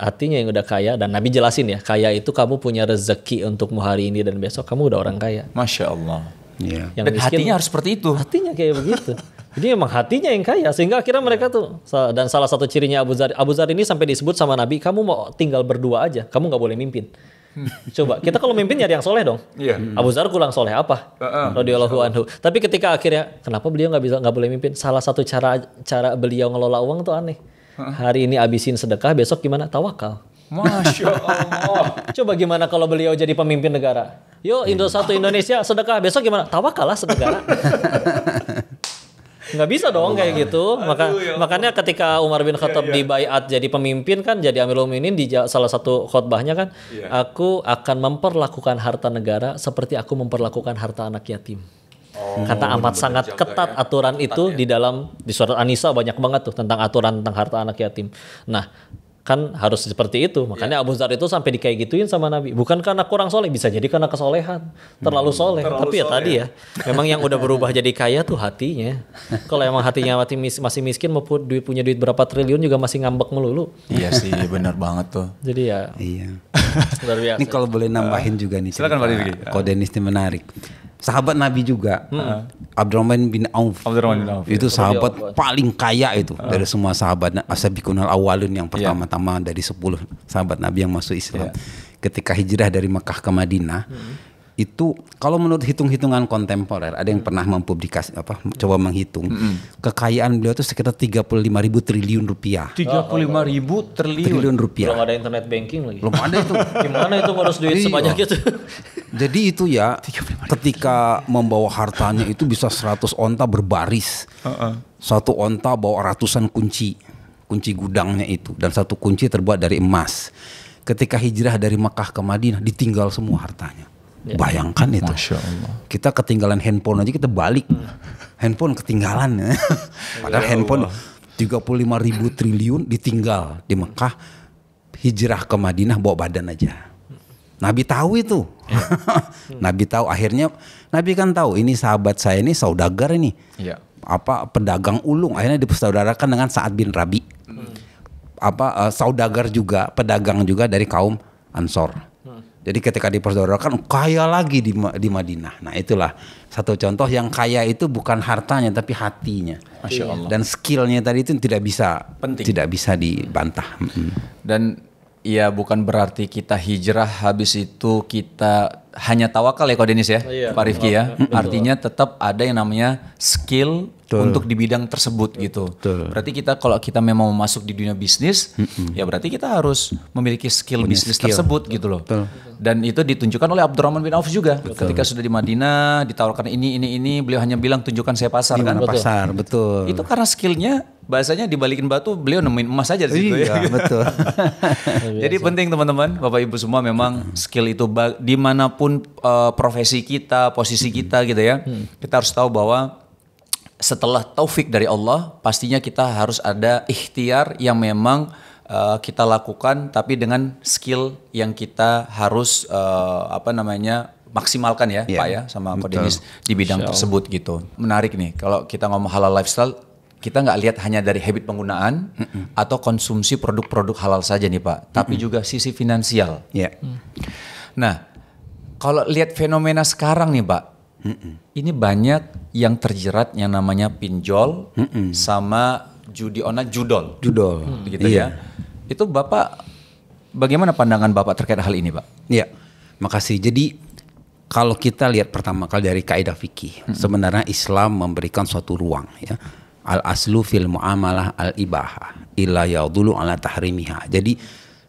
hatinya yang udah kaya, dan Nabi jelasin ya, kaya itu kamu punya rezeki untukmu hari ini dan besok, kamu udah orang kaya. Masya Allah. Iya. Yang Dan miskin, hatinya harus seperti itu. Hatinya kayak begitu. Jadi emang hatinya yang kaya, sehingga akhirnya mereka tuh, dan salah satu cirinya Abu Dzar ini sampai disebut sama Nabi, kamu mau tinggal berdua aja, kamu nggak boleh mimpin. Coba kita kalau mimpin nyari yang soleh dong. Abu Dzar kurang soleh apa? Radhiyallahu anhu. Tapi ketika akhirnya kenapa beliau nggak boleh mimpin? Salah satu cara beliau ngelola uang tuh aneh. Hari ini abisin sedekah, besok gimana? Tawakal. Masya Allah. Coba gimana kalau beliau jadi pemimpin negara? Yo satu Indonesia sedekah, besok gimana? Tawakal lah senegara. Nggak bisa dong kayak gitu. Makanya ketika Umar bin Khattab dibaiat jadi pemimpin kan, jadi Amirul Mukminin, di salah satu khutbahnya kan, aku akan memperlakukan harta negara seperti aku memperlakukan harta anak yatim. Kata amat sangat ketat aturan itu di surat An-Nisa banyak banget tuh tentang aturan tentang harta anak yatim. Nah, kan harus seperti itu. Makanya Abu Dzar itu sampai dikayak gituin sama Nabi. Bukan karena kurang soleh, bisa jadi karena kesolehan. Terlalu soleh. Tapi ya tadi ya, memang yang udah berubah jadi kaya tuh hatinya. Kalau emang hatinya masih miskin, mau punya duit berapa triliun juga masih ngambek melulu. Iya sih, benar banget tuh. Jadi ya. Iya. Luar biasa. Ini kalau boleh nambahin juga nih. Silakan Pak Rifki. Ko Denis ini menarik. Sahabat Nabi juga, Abdurrahman bin Auf. Itu sahabat paling kaya itu dari semua sahabat As-Sabiqunal Awwalun, yang pertama-tama dari 10 sahabat Nabi yang masuk Islam. Ketika hijrah dari Mekah ke Madinah, itu kalau menurut hitung-hitungan kontemporer, ada yang pernah coba menghitung, kekayaan beliau itu sekitar 35.000 triliun rupiah. 35.000 triliun rupiah. Belum ada internet banking lagi. Belum ada itu. Gimana itu ngurus duit sebanyak itu? Jadi itu ya, ketika membawa hartanya itu bisa 100 onta berbaris. Satu onta bawa ratusan kunci gudangnya itu, dan satu kunci terbuat dari emas. Ketika hijrah dari Mekah ke Madinah, ditinggal semua hartanya. Bayangkan itu. Masya Allah. Kita ketinggalan handphone aja kita balik. Handphone ketinggalan. Padahal handphone 35.000 triliun ditinggal di Mekah, hijrah ke Madinah bawa badan aja. Nabi tahu itu. Nabi tahu, akhirnya Nabi kan tahu ini sahabat saya ini saudagar ini. Pedagang ulung, akhirnya dipersaudarakan dengan Sa'ad bin Rabi. Saudagar juga, pedagang juga dari kaum Ansor. Jadi ketika dipersaudarakan, kaya lagi di Madinah. Nah itulah satu contoh yang kaya itu bukan hartanya tapi hatinya. Masya Allah. Dan skillnya tadi itu tidak bisa dibantah. Dan ya bukan berarti kita hijrah habis itu kita hanya tawakal ya Ko Denis ya, Pak Rifki ya. Artinya tetap ada yang namanya skill untuk di bidang tersebut gitu. Berarti kalau kita memang mau masuk di dunia bisnis, ya berarti kita harus memiliki skill bisnis tersebut gitu loh. Dan itu ditunjukkan oleh Abdurrahman bin Auf juga. Ketika sudah di Madinah ditawarkan ini, beliau hanya bilang tunjukkan saya pasar kan. Pasar, betul. Itu karena skillnya bahasanya dibalikin batu, beliau nemuin emas aja di situ ya. Betul. Jadi penting teman-teman, Bapak Ibu semua memang skill itu dimanapun profesi kita, posisi kita gitu ya. Kita harus tahu bahwa setelah taufik dari Allah, pastinya kita harus ada ikhtiar yang memang kita lakukan, tapi dengan skill yang kita harus maksimalkan ya, Pak ya, sama Ko Denis di bidang tersebut gitu. Menarik nih, kalau kita ngomong halal lifestyle, kita nggak lihat hanya dari habit penggunaan atau konsumsi produk-produk halal saja nih Pak, tapi juga sisi finansial. Nah, kalau lihat fenomena sekarang nih Pak, ini banyak yang terjerat yang namanya pinjol sama judi online, judol, gitu ya. Itu Bapak, bagaimana pandangan Bapak terkait hal ini Pak? Ya, makasih. Jadi kalau kita lihat pertama kali dari kaidah fikih, sebenarnya Islam memberikan suatu ruang ya. Al aslu fil muamalah al ibahah illa yaudulu ala tahrimiha. Jadi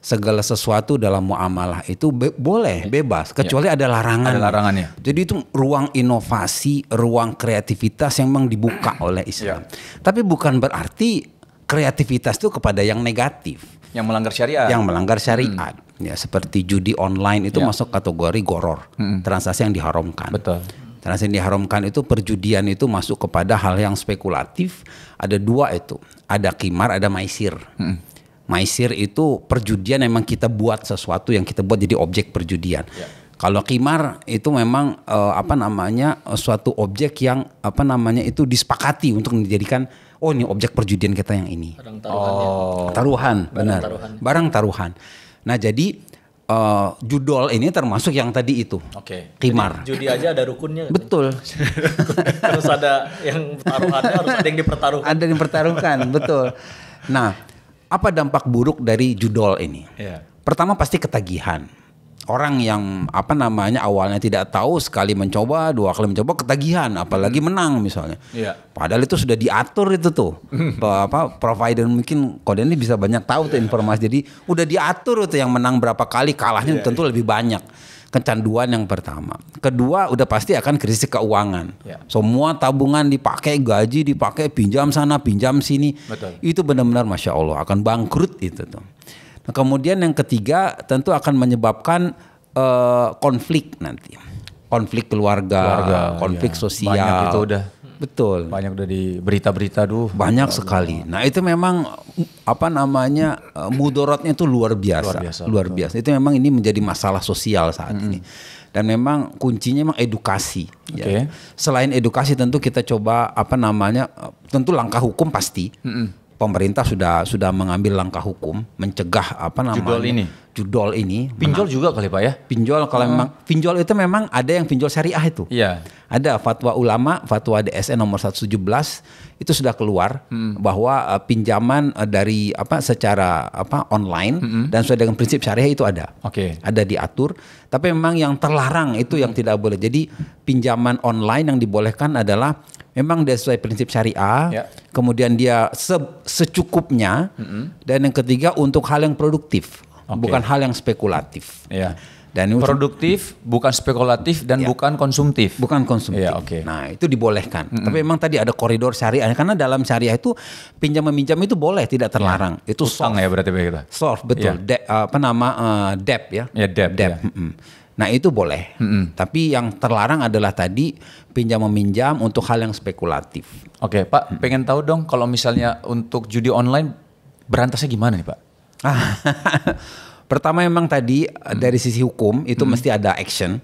segala sesuatu dalam muamalah itu boleh bebas kecuali ada larangan. Ada larangannya. Jadi itu ruang inovasi, ruang kreativitas yang memang dibuka oleh Islam. Tapi bukan berarti kreativitas itu kepada yang negatif. Yang melanggar syariat. Yang melanggar syariat. Ya seperti judi online itu masuk kategori goror, transaksi yang diharamkan. Betul. Transaksi yang diharamkan itu perjudian itu masuk kepada hal yang spekulatif. Ada dua itu, ada qimar, ada maisir. Maisir itu perjudian memang kita buat sesuatu yang kita buat jadi objek perjudian. Kalau qimar itu memang suatu objek yang itu disepakati untuk dijadikan ini objek perjudian kita yang ini. Taruhan, benar. Barang taruhan. Nah jadi judol ini termasuk yang tadi itu, qimar. Judi aja ada rukunnya. Betul. Terus ada yang taruhannya, harus ada yang dipertaruhkan. Ada yang dipertaruhkan, betul. Nah, apa dampak buruk dari judol ini? Pertama pasti ketagihan. Orang yang awalnya tidak tahu, sekali mencoba, dua kali mencoba ketagihan, apalagi menang misalnya. Padahal itu sudah diatur itu tuh. Provider mungkin Ko Denis bisa banyak tahu tuh informasi. Jadi udah diatur tuh yang menang berapa kali, kalahnya tentu lebih banyak. Kecanduan yang pertama. Kedua udah pasti akan krisis keuangan. Semua tabungan dipakai, gaji dipakai, pinjam sana, pinjam sini. Itu benar-benar Masya Allah akan bangkrut itu tuh. Nah, kemudian yang ketiga tentu akan menyebabkan konflik nanti, konflik keluarga, konflik sosial. Banyak itu udah. Betul. Banyak udah di berita-berita Banyak sekali. Nah itu memang mudorotnya itu luar biasa. Luar biasa. Itu memang ini menjadi masalah sosial saat ini. Dan memang kuncinya memang edukasi. Ya. Selain edukasi tentu kita coba tentu langkah hukum pasti. Pemerintah sudah mengambil langkah hukum mencegah judol ini. Pinjol juga kali Pak ya? Pinjol kalau memang pinjol itu memang ada yang pinjol syariah itu. Ada fatwa ulama, fatwa DSN nomor 117 itu sudah keluar bahwa pinjaman dari secara online dan sesuai dengan prinsip syariah itu ada. Ada diatur, tapi memang yang terlarang itu yang tidak boleh. Jadi pinjaman online yang dibolehkan adalah memang dia sesuai prinsip syariah, kemudian dia secukupnya, dan yang ketiga untuk hal yang produktif, bukan hal yang spekulatif. Dan produktif, bukan spekulatif, dan bukan konsumtif. Bukan konsumtif. Nah itu dibolehkan. Tapi memang tadi ada koridor syariah, karena dalam syariah itu pinjam meminjam itu boleh, tidak terlarang. Itu utang ya berarti kita. Soft, betul. Debt ya. Debt. Nah itu boleh, tapi yang terlarang adalah tadi pinjam meminjam untuk hal yang spekulatif. Pak, pengen tahu dong kalau misalnya untuk judi online berantasnya gimana nih Pak? Pertama memang tadi dari sisi hukum itu mesti ada action.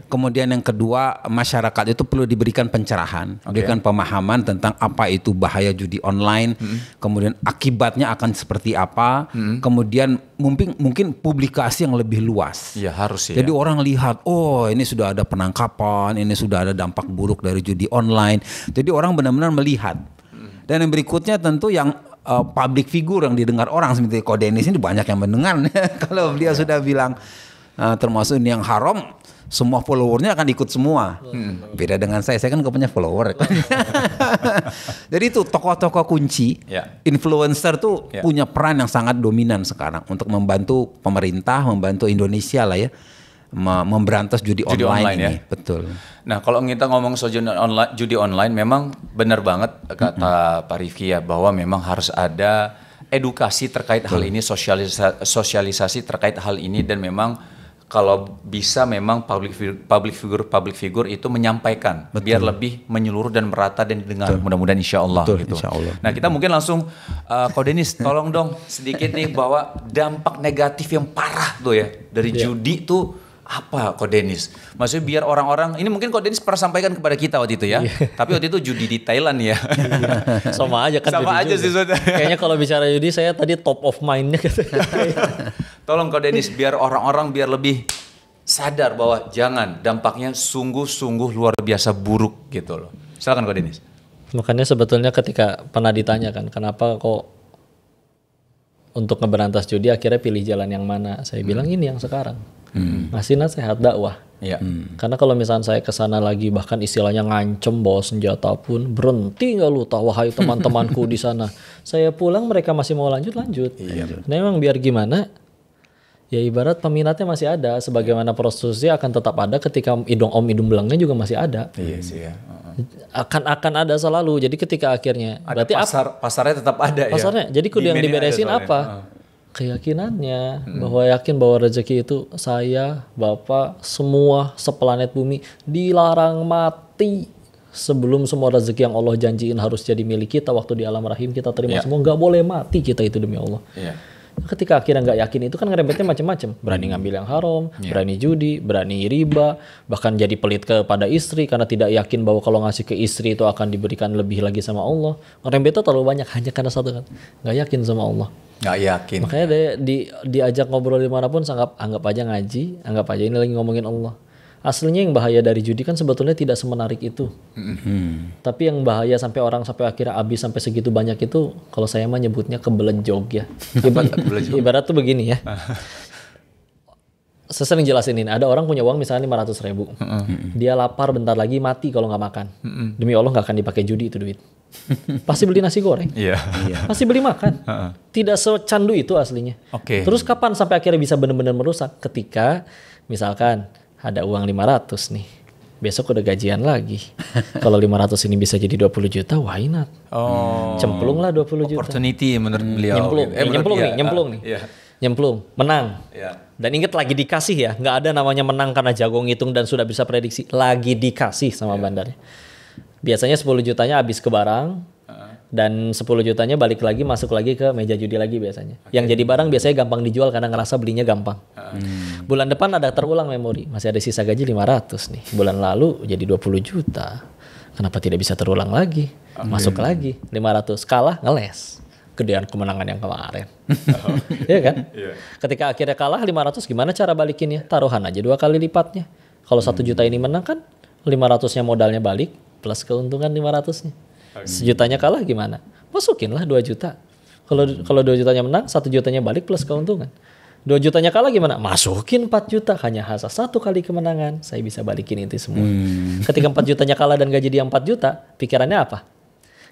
Kemudian yang kedua masyarakat itu perlu diberikan pencerahan, diberikan pemahaman tentang apa itu bahaya judi online. Kemudian akibatnya akan seperti apa. Kemudian mungkin publikasi yang lebih luas. Harus ya. Jadi orang lihat, ini sudah ada penangkapan, ini sudah ada dampak buruk dari judi online. Jadi orang benar-benar melihat. Dan yang berikutnya tentu yang public figure yang didengar orang seperti Ko Denis ini banyak yang mendengar. Kalau dia sudah bilang termasuk ini yang haram, semua followernya akan ikut semua. Beda dengan saya kan gak punya follower. Jadi itu tokoh-tokoh kunci, influencer tuh punya peran yang sangat dominan sekarang untuk membantu pemerintah, membantu Indonesia lah ya, memberantas judi online ini. Ya? Betul. Nah kalau kita ngomong soal judi online, memang benar banget kata Pak Rifki ya, bahwa memang harus ada edukasi terkait hal ini, sosialisasi terkait hal ini, dan memang kalau bisa memang public figure itu menyampaikan. Betul. Biar lebih menyeluruh dan merata dan didengar. Mudah-mudahan insya Allah. Betul, gitu. insya Allah. Nah kita mungkin langsung Ko Denis tolong dong sedikit nih bahwa dampak negatif yang parah tuh ya dari judi tuh apa Ko Denis? Maksudnya biar orang-orang, ini mungkin Ko Denis pernah sampaikan kepada kita waktu itu ya. Tapi waktu itu judi di Thailand ya. Sama aja kan. Sama aja sih. Kayaknya kalau bicara judi saya tadi top of mind-nya gitu. Tolong Ko Denis biar orang-orang biar lebih sadar bahwa jangan, dampaknya sungguh-sungguh luar biasa buruk gitu loh. Silakan Ko Denis. Makanya sebetulnya ketika pernah ditanya kan, kenapa kok untuk ngeberantas judi akhirnya pilih jalan yang mana? Saya bilang ini yang sekarang. Ngasih nasihat dakwah. Karena kalau misalnya saya kesana lagi bahkan istilahnya ngancem bawa senjata pun, berhenti nggak lu tahu wahai teman-temanku di sana. Saya pulang mereka masih mau lanjut. Nah memang biar gimana? Ya ibarat peminatnya masih ada, sebagaimana prostitusi akan tetap ada ketika hidung belangnya juga masih ada. Iya sih ya. Akan ada selalu. Jadi ketika akhirnya ada berarti pasarnya tetap ada pasarnya. Jadi kudu yang diberesin apa? Keyakinannya, bahwa yakin bahwa rezeki itu saya, Bapak, semua seplanet bumi dilarang mati sebelum semua rezeki yang Allah janjiin harus jadi milik kita waktu di alam rahim kita terima semua, nggak boleh mati kita itu demi Allah. Ketika akhirnya nggak yakin itu kan ngerembetnya macam-macam, berani ngambil yang haram, berani judi, berani riba, bahkan jadi pelit kepada istri karena tidak yakin bahwa kalau ngasih ke istri itu akan diberikan lebih lagi sama Allah. Ngerembetnya terlalu banyak hanya karena satu kan, nggak yakin sama Allah. Nggak yakin. Makanya diajak ngobrol dimanapun anggap aja ngaji, anggap aja ini lagi ngomongin Allah. Aslinya yang bahaya dari judi kan sebetulnya tidak semenarik itu. Tapi yang bahaya sampai orang sampai akhirnya habis sampai segitu banyak itu, kalau saya mah nyebutnya kebelejog ya. Ibarat tuh begini ya. Saya sering jelasin ini, ada orang punya uang misalnya 500.000. Dia lapar bentar lagi mati kalau nggak makan. Demi Allah nggak akan dipakai judi itu duit. Pasti beli nasi goreng. Pasti beli makan. Tidak secandu itu aslinya. Terus kapan sampai akhirnya bisa benar-benar merusak? Ketika misalkan ada uang 500 nih. Besok udah gajian lagi. Kalau 500 ini bisa jadi 20 juta, why not? Cemplung lah 20 juta. Opportunity menurut beliau. Nyemplung nih. Nyemplung, menang. Dan ingat lagi dikasih ya. Nggak ada namanya menang karena jago ngitung dan sudah bisa prediksi. Lagi dikasih sama bandarnya. Biasanya 10 jutanya habis ke barang. Dan 10 jutanya balik lagi, masuk lagi ke meja judi lagi biasanya. Yang jadi barang biasanya gampang dijual karena ngerasa belinya gampang. Bulan depan ada terulang memori. Masih ada sisa gaji 500 nih. Bulan lalu jadi 20 juta. Kenapa tidak bisa terulang lagi? Masuk lagi 500. Kalah ngeles. Gedean kemenangan yang kemarin. Iya kan? Ketika akhirnya kalah 500 gimana cara balikinnya? Taruhan aja 2 kali lipatnya. Kalau 1 juta ini menang kan 500-nya modalnya balik plus keuntungan 500-nya. 1 jutanya kalah gimana? Masukinlah 2 juta. Kalau 2 jutanya menang, 1 jutanya balik plus keuntungan. 2 jutanya kalah gimana? Masukin 4 juta. Hanya asal 1 kali kemenangan. Saya bisa balikin itu semua. Ketika 4 jutanya kalah dan gaji dia 4 juta, pikirannya apa?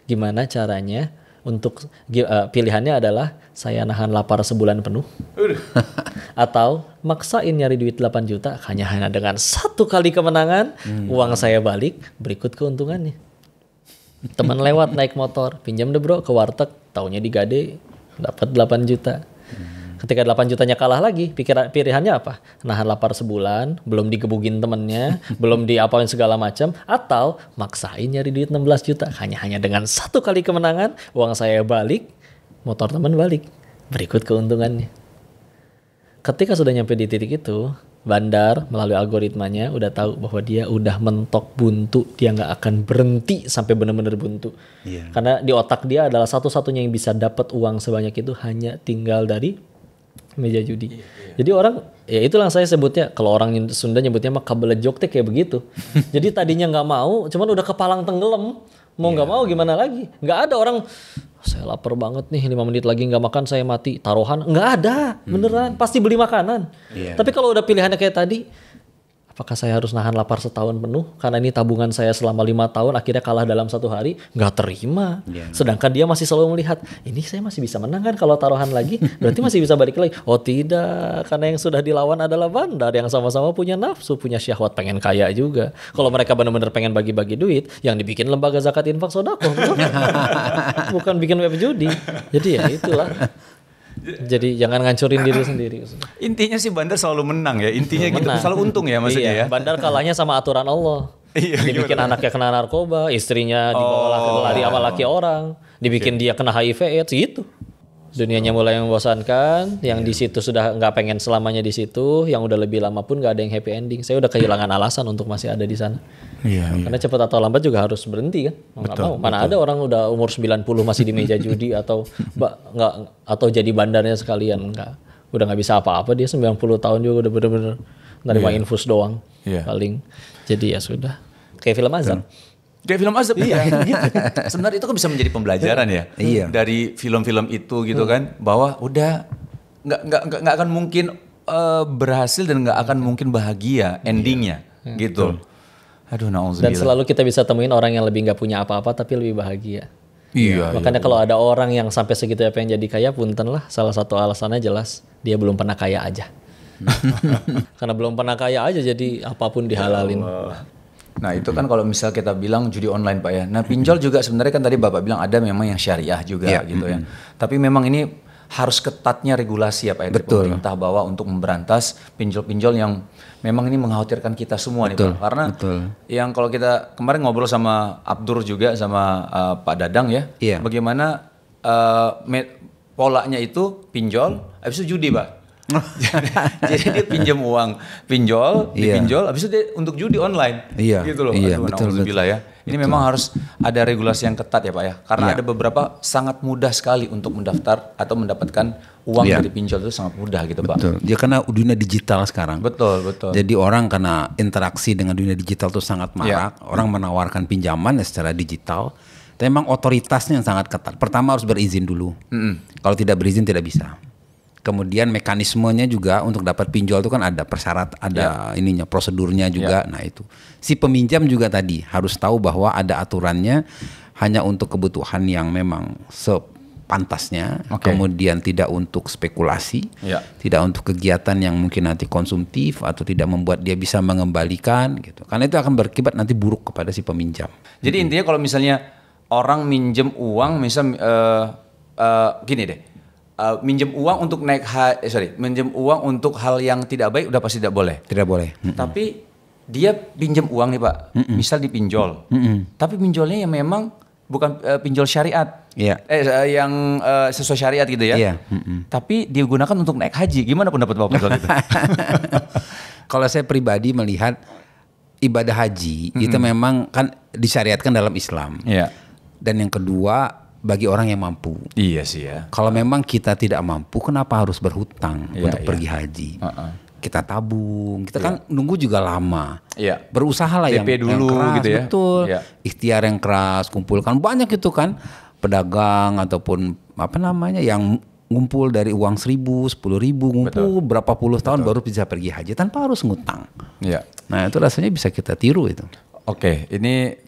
Gimana caranya untuk pilihannya adalah saya nahan lapar sebulan penuh. Atau maksain nyari duit 8 juta hanya dengan 1 kali kemenangan, uang saya balik, berikut keuntungannya. Teman lewat naik motor, pinjam deh bro ke warteg, taunya digade, dapat 8 juta. Ketika 8 jutanya kalah lagi, pilihannya apa? Nahan lapar sebulan, belum digebugin temennya, belum diapain segala macam, atau maksain nyari duit 16 juta. Hanya dengan 1 kali kemenangan, uang saya balik, motor teman balik, berikut keuntungannya. Ketika sudah nyampe di titik itu, bandar melalui algoritmanya udah tahu bahwa dia udah mentok buntu, dia nggak akan berhenti sampai benar-benar buntu. Karena di otak dia adalah satu-satunya yang bisa dapat uang sebanyak itu hanya tinggal dari meja judi. Jadi orang, ya itulah saya sebutnya, kalau orang Sunda nyebutnya mah kabelejok teh kayak begitu. Jadi tadinya nggak mau, cuman udah kepalang tenggelam, Mau nggak mau gimana lagi? Nggak ada orang, saya lapar banget nih 5 menit lagi nggak makan saya mati, taruhan. Nggak ada, beneran. Pasti beli makanan. Tapi kalau udah pilihannya kayak tadi, apakah saya harus nahan lapar setahun penuh? Karena ini tabungan saya selama 5 tahun akhirnya kalah dalam 1 hari. Nggak terima. Sedangkan dia masih selalu melihat, ini saya masih bisa menang kan kalau taruhan lagi. Berarti masih bisa balik lagi. Oh tidak, karena yang sudah dilawan adalah bandar yang sama-sama punya nafsu, punya syahwat pengen kaya juga. Kalau mereka benar-benar pengen bagi-bagi duit, yang dibikin lembaga zakat infak sedekah. Bukan bikin web judi. Jadi ya itulah. Jadi jangan ngancurin diri sendiri. Intinya sih bandar selalu menang ya. Intinya gitu, selalu untung ya maksudnya ya. Bandar kalahnya sama aturan Allah. Dibikin anaknya kena narkoba, istrinya dibawa lari sama laki orang, dibikin dia kena HIV AIDS gitu. Dunianya mulai membosankan, yang di situ sudah nggak pengen selamanya di situ, yang udah lebih lama pun nggak ada yang happy ending. Saya udah kehilangan alasan untuk masih ada di sana. Karena cepat atau lambat juga harus berhenti kan. Mana ada orang udah umur 90 masih di meja judi atau atau jadi bandarnya sekalian, enggak. Udah nggak bisa apa-apa, dia 90 tahun juga udah bener-bener nerima infus doang paling. Jadi ya sudah. Kayak film azab. Kayak film azab gitu. Sebenarnya itu kan bisa menjadi pembelajaran ya. Dari film-film itu gitu kan, bahwa udah nggak akan mungkin berhasil dan nggak akan mungkin bahagia endingnya gitu. Aduh, dan selalu kita bisa temuin orang yang lebih nggak punya apa-apa tapi lebih bahagia. Makanya kalau ada orang yang sampai segitu pengen jadi kaya, punten lah, salah satu alasannya jelas dia belum pernah kaya aja. Karena belum pernah kaya aja jadi apapun dihalalin. Nah itu kan kalau misal kita bilang judi online Pak ya. Nah pinjol juga sebenarnya kan tadi Bapak bilang ada memang yang syariah juga gitu ya. Tapi memang ini harus ketatnya regulasi ya Pak ya dari pemerintah bahwa untuk memberantas pinjol-pinjol yang memang ini mengkhawatirkan kita semua nih Pak. Karena yang kalau kita kemarin ngobrol sama Abdur juga sama Pak Dadang ya. Bagaimana polanya itu pinjol, habis itu judi Pak. Jadi dia pinjam uang, dipinjol, habis itu dia untuk judi online, gitu loh. Betul. Ya. Ini memang harus ada regulasi yang ketat ya Pak ya, karena ada beberapa sangat mudah sekali untuk mendaftar atau mendapatkan uang dari pinjol itu sangat mudah gitu Pak. Betul. Ya karena dunia digital sekarang. Betul. Jadi orang karena interaksi dengan dunia digital itu sangat marak, orang menawarkan pinjaman secara digital. Tapi memang otoritasnya yang sangat ketat. Pertama harus berizin dulu. Kalau tidak berizin tidak bisa. Kemudian mekanismenya juga untuk dapat pinjol itu kan ada persyaratan, ada ininya, prosedurnya juga. Nah itu si peminjam juga tadi harus tahu bahwa ada aturannya hanya untuk kebutuhan yang memang sepantasnya. Kemudian tidak untuk spekulasi, tidak untuk kegiatan yang mungkin nanti konsumtif atau tidak membuat dia bisa mengembalikan gitu. Karena itu akan berakibat nanti buruk kepada si peminjam. Jadi intinya kalau misalnya orang minjem uang, misal gini deh. Minjem uang untuk minjem uang untuk hal yang tidak baik udah pasti tidak boleh. Tidak boleh. Tapi dia pinjam uang nih Pak, misal dipinjol. Tapi pinjolnya yang memang bukan pinjol syariat, yang sesuai syariat gitu ya. Tapi digunakan untuk naik haji. Gimana pendapat Bapak soal itu? Kalau saya pribadi melihat ibadah haji itu memang kan disyariatkan dalam Islam. Dan yang kedua, bagi orang yang mampu. Iya sih ya. Kalau memang kita tidak mampu, kenapa harus berhutang untuk pergi haji? Kita tabung, kita kan nunggu juga lama. Berusaha lah yang dulu keras, gitu ya. Betul. Ikhtiar yang keras, kumpulkan banyak itu kan pedagang ataupun apa namanya yang ngumpul dari uang 1.000, 10.000 ngumpul berapa puluh tahun baru bisa pergi haji tanpa harus ngutang. Nah itu rasanya bisa kita tiru itu. Oke, ini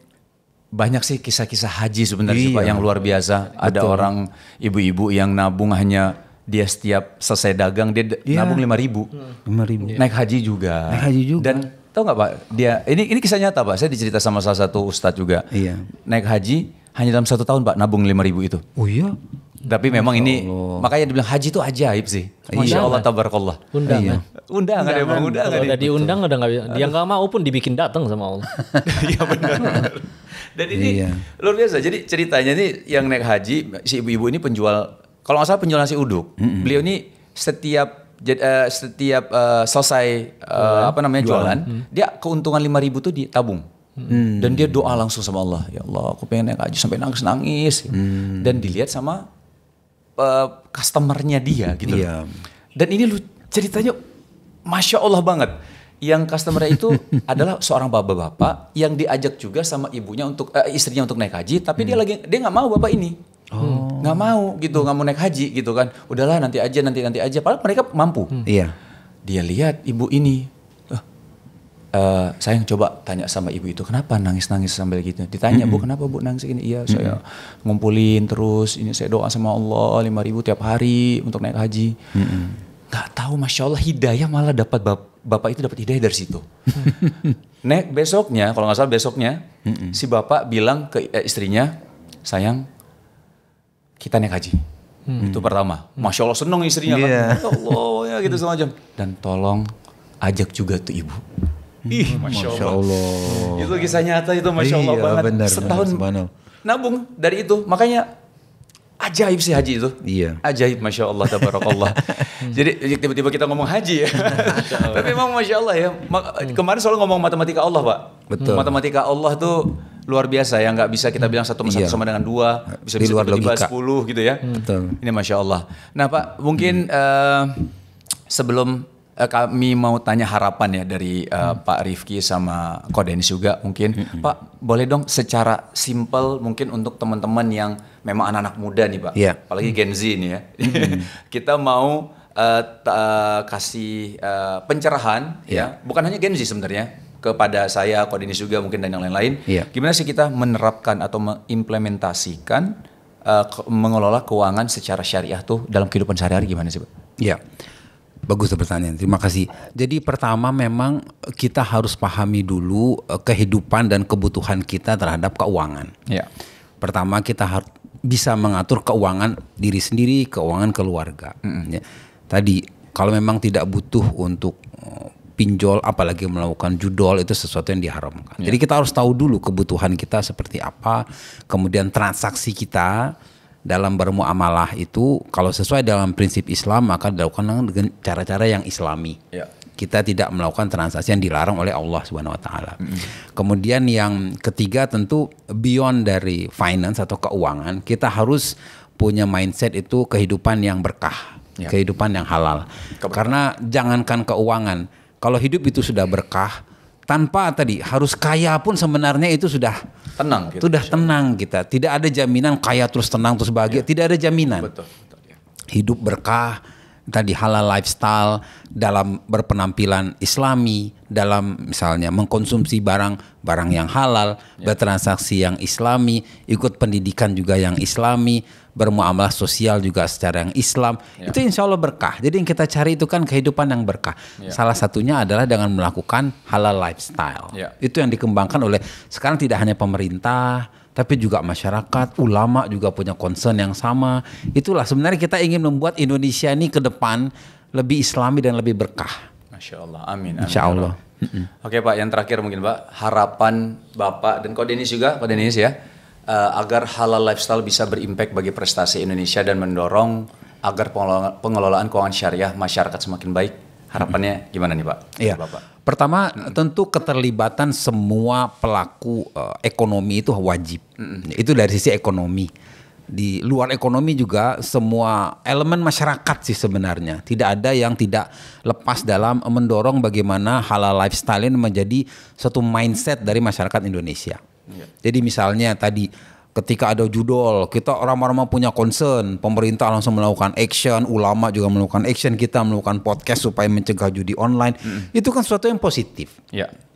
banyak sih kisah-kisah haji sebenarnya Pak yang luar biasa. Ada orang ibu-ibu yang nabung hanya dia setiap selesai dagang dia nabung 5.000. 5.000. Naik haji juga. Dan tahu nggak Pak? Dia ini kisah nyata Pak. Saya dicerita sama salah satu ustadz juga. Naik haji hanya dalam 1 tahun Pak nabung 5.000 itu. Oh iya. Tapi memang ini makanya dibilang haji itu ajaib sih. Masya Allah tabarakallah. Undangan ya Bang, undangan. Udah diundang udah nggak bisa. Dia nggak mau pun dibikin datang sama Allah. Iya benar. Dan ini luar biasa. Jadi ceritanya nih yang naik haji, si ibu-ibu ini penjual, kalau nggak salah penjual nasi uduk. Beliau ini setiap selesai jualan, dia keuntungan 5.000 tuh ditabung. Dan dia doa langsung sama Allah. Ya Allah, aku pengen naik haji sampai nangis-nangis. Dan dilihat sama customernya dia gitu. Dan ini ceritanya Masya Allah banget. yang customer itu adalah seorang bapak-bapak yang diajak juga sama ibunya untuk istrinya untuk naik haji, tapi dia nggak mau bapak ini, nggak mau gitu, nggak mau naik haji gitu kan. Udahlah nanti aja. Padahal mereka mampu. Iya. Dia lihat ibu ini, saya coba tanya sama ibu itu, kenapa nangis-nangis sambil gitu. Ditanya, Bu, kenapa Bu nangis gini? Iya, saya ngumpulin terus, ini saya doa sama Allah 5.000 tiap hari untuk naik haji. Gak tahu, Masya Allah, hidayah malah dapat bapak itu dapat hidayah dari situ. Besoknya, kalau nggak salah besoknya, si bapak bilang ke istrinya, sayang, kita naik haji. Itu pertama. Masya Allah seneng istrinya kan. Ya Allah ya gitu semacam. Dan tolong ajak juga tuh ibu. Ih, Masya Allah. Itu kisah nyata itu, Masya Allah banget. Benar, setahun nabung dari itu. Makanya ajaib sih haji itu. Iya. Ajaib, Masya Allah, tabarakallah. Jadi tiba-tiba kita ngomong haji ya. Tapi memang Masya Allah ya. Kemarin soal ngomong matematika Allah, Pak. Betul. Matematika Allah tuh luar biasa ya. Nggak bisa kita bilang 1 sama dengan 2. Bisa di luar logika. 10 gitu ya. Betul. Ini Masya Allah. Nah Pak, mungkin sebelum kami mau tanya harapan ya dari Pak Rifki sama Ko Denis juga mungkin. Pak, boleh dong secara simpel mungkin untuk teman-teman yang memang anak-anak muda nih Pak. Yeah. Apalagi Gen Z nih ya. Kita mau kasih pencerahan ya. Bukan hanya Gen Z sebenarnya. Kepada saya, Ko Denis juga mungkin dan yang lain-lain. Yeah. Gimana sih kita menerapkan atau mengimplementasikan mengelola keuangan secara syariah tuh dalam kehidupan sehari-hari gimana sih Pak? Iya. Bagus pertanyaan, terima kasih. Jadi pertama memang kita harus pahami dulu kehidupan dan kebutuhan kita terhadap keuangan. Ya. Pertama kita harus bisa mengatur keuangan diri sendiri, keuangan keluarga. Ya. Tadi kalau memang tidak butuh untuk pinjol, apalagi melakukan judol, itu sesuatu yang diharamkan. Jadi kita harus tahu dulu kebutuhan kita seperti apa, kemudian transaksi kita dalam bermuamalah itu kalau sesuai dalam prinsip Islam maka dilakukan dengan cara-cara yang Islami. Ya. Kita tidak melakukan transaksi yang dilarang oleh Allah Subhanahu wa taala. Kemudian yang ketiga tentu beyond dari finance atau keuangan, kita harus punya mindset itu kehidupan yang berkah, kehidupan yang halal. Karena jangankan keuangan, kalau hidup itu sudah berkah, tanpa tadi harus kaya pun sebenarnya itu sudah tenang gitu, sudah tenang kita. Tidak ada jaminan kaya terus tenang terus bahagia, tidak ada jaminan. Betul, ya. Hidup berkah, tadi halal lifestyle dalam berpenampilan Islami, dalam misalnya mengkonsumsi barang yang halal, bertransaksi yang Islami, ikut pendidikan juga yang Islami, bermuamalah sosial juga secara yang Islam, itu insya Allah berkah. Jadi yang kita cari itu kan kehidupan yang berkah. Salah satunya adalah dengan melakukan halal lifestyle. Itu yang dikembangkan oleh sekarang tidak hanya pemerintah, tapi juga masyarakat, ulama juga punya concern yang sama. Itulah sebenarnya kita ingin membuat Indonesia ini ke depan lebih Islami dan lebih berkah. Masya Allah, amin. Insya Allah. Oke Pak, yang terakhir mungkin Pak, harapan Bapak dan Ko Denis juga, Ko Denis ya, agar halal lifestyle bisa berimpact bagi prestasi Indonesia dan mendorong agar pengelolaan keuangan syariah masyarakat semakin baik. Harapannya gimana nih Pak? Iya. Bapak. Pertama tentu keterlibatan semua pelaku ekonomi itu wajib. Itu dari sisi ekonomi. Di luar ekonomi juga semua elemen masyarakat sih sebenarnya. Tidak ada yang tidak lepas dalam mendorong bagaimana halal lifestyle ini menjadi satu mindset dari masyarakat Indonesia. Jadi misalnya tadi ketika ada judol, kita orang-orang punya concern, pemerintah langsung melakukan action, ulama juga melakukan action, kita melakukan podcast supaya mencegah judi online. Itu kan sesuatu yang positif.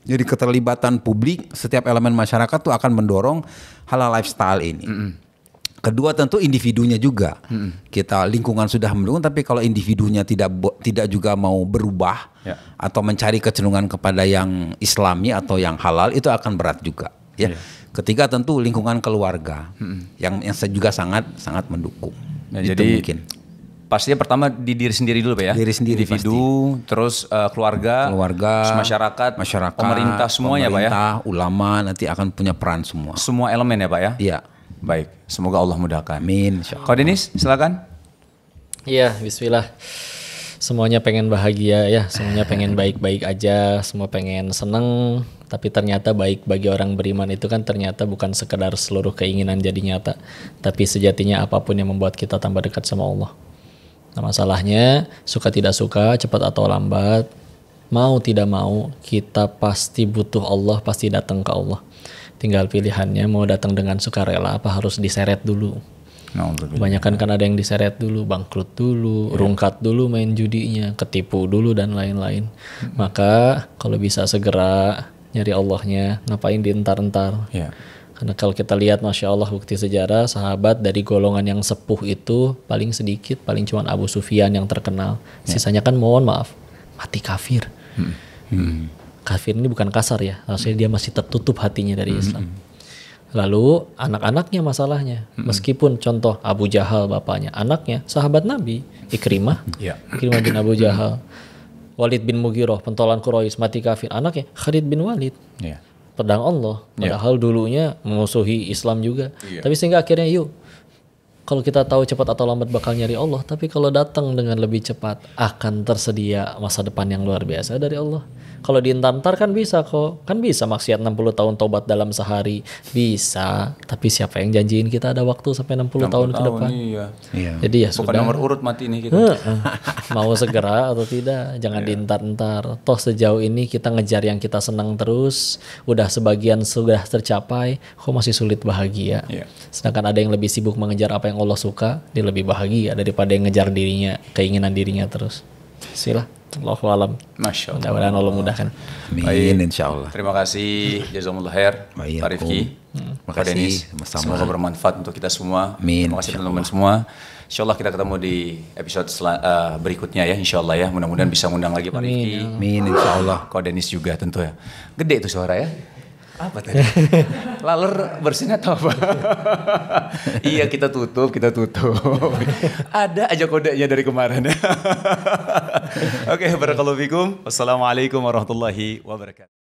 Jadi keterlibatan publik, setiap elemen masyarakat tuh akan mendorong halal lifestyle ini. Kedua tentu individunya juga. Kita lingkungan sudah mendukung, tapi kalau individunya tidak juga mau berubah atau mencari kecenderungan kepada yang Islami atau yang halal, itu akan berat juga. Ketiga tentu lingkungan keluarga yang saya juga sangat mendukung. Jadi mungkin pastinya pertama di diri sendiri dulu Pak ya. Diri sendiri individu, pasti. Terus keluarga, terus masyarakat, pemerintah semuanya Pak ya. Ulama nanti akan punya peran semua. Semua elemen ya Pak ya. Iya. Baik, semoga Allah mudahkan. Amin. Ko Denis, silakan. Iya, bismillah. Semuanya pengen bahagia ya, semuanya pengen baik-baik aja, semua pengen seneng. Tapi ternyata baik bagi orang beriman itu kan ternyata bukan sekedar seluruh keinginan jadi nyata, tapi sejatinya apapun yang membuat kita tambah dekat sama Allah. Nah masalahnya suka tidak suka, cepat atau lambat, mau tidak mau kita pasti butuh Allah, pasti datang ke Allah. Tinggal pilihannya mau datang dengan sukarela apa harus diseret dulu. Kebanyakan kan ada yang diseret dulu, bangkrut dulu, rungkat dulu main judinya, ketipu dulu dan lain-lain. Maka kalau bisa segera nyari Allahnya, ngapain dientar-entar. Karena kalau kita lihat Masya Allah bukti sejarah, sahabat dari golongan yang sepuh itu paling sedikit, paling cuma Abu Sufyan yang terkenal. Sisanya kan mohon maaf, mati kafir. Kafir ini bukan kasar ya, maksudnya dia masih tertutup hatinya dari Islam. Lalu anak-anaknya masalahnya, meskipun contoh Abu Jahal bapaknya, anaknya sahabat Nabi, Ikrimah bin Abu Jahal, Walid bin Mughirah, pentolan Quraisy mati kafir, anaknya Khalid bin Walid, pedang Allah, padahal dulunya memusuhi Islam juga, tapi sehingga akhirnya yuk, kalau kita tahu cepat atau lambat bakal nyari Allah, tapi kalau datang dengan lebih cepat akan tersedia masa depan yang luar biasa dari Allah. Kalau dientar-entar kan bisa kok, kan bisa maksiat 60 tahun tobat dalam sehari, bisa. Tapi siapa yang janjiin kita ada waktu sampai 60 tahun ke depan? Jadi ya bukan sudah. nomor urut mati nih kita. Mau segera atau tidak, jangan dientar-entar. Toh sejauh ini kita ngejar yang kita senang terus, udah sebagian sudah tercapai, kok masih sulit bahagia. Sedangkan ada yang lebih sibuk mengejar apa yang Allah suka, dia lebih bahagia daripada yang ngejar dirinya, keinginan dirinya terus. Sila. Allahu alam. Masya Allah. Mudah-mudahan Allah mudahkan. Amin, insya Allah. Terima kasih Jazakumullah khair Pak Rifki, Pak Denis. Semoga bermanfaat untuk kita semua. Amin. Terima kasih teman-teman semua. Insya Allah kita ketemu di episode berikutnya ya. Insya Allah ya. Mudah-mudahan bisa ngundang lagi Pak Rifki. Amin, insya Allah. Kok Denis juga tentu ya. Gede tuh suara ya. Apa tadi? Laler bersin atau apa? Iya kita tutup. Ada aja kodenya dari kemarin. Oke, barakallahu fikum. Wassalamualaikum warahmatullahi wabarakatuh.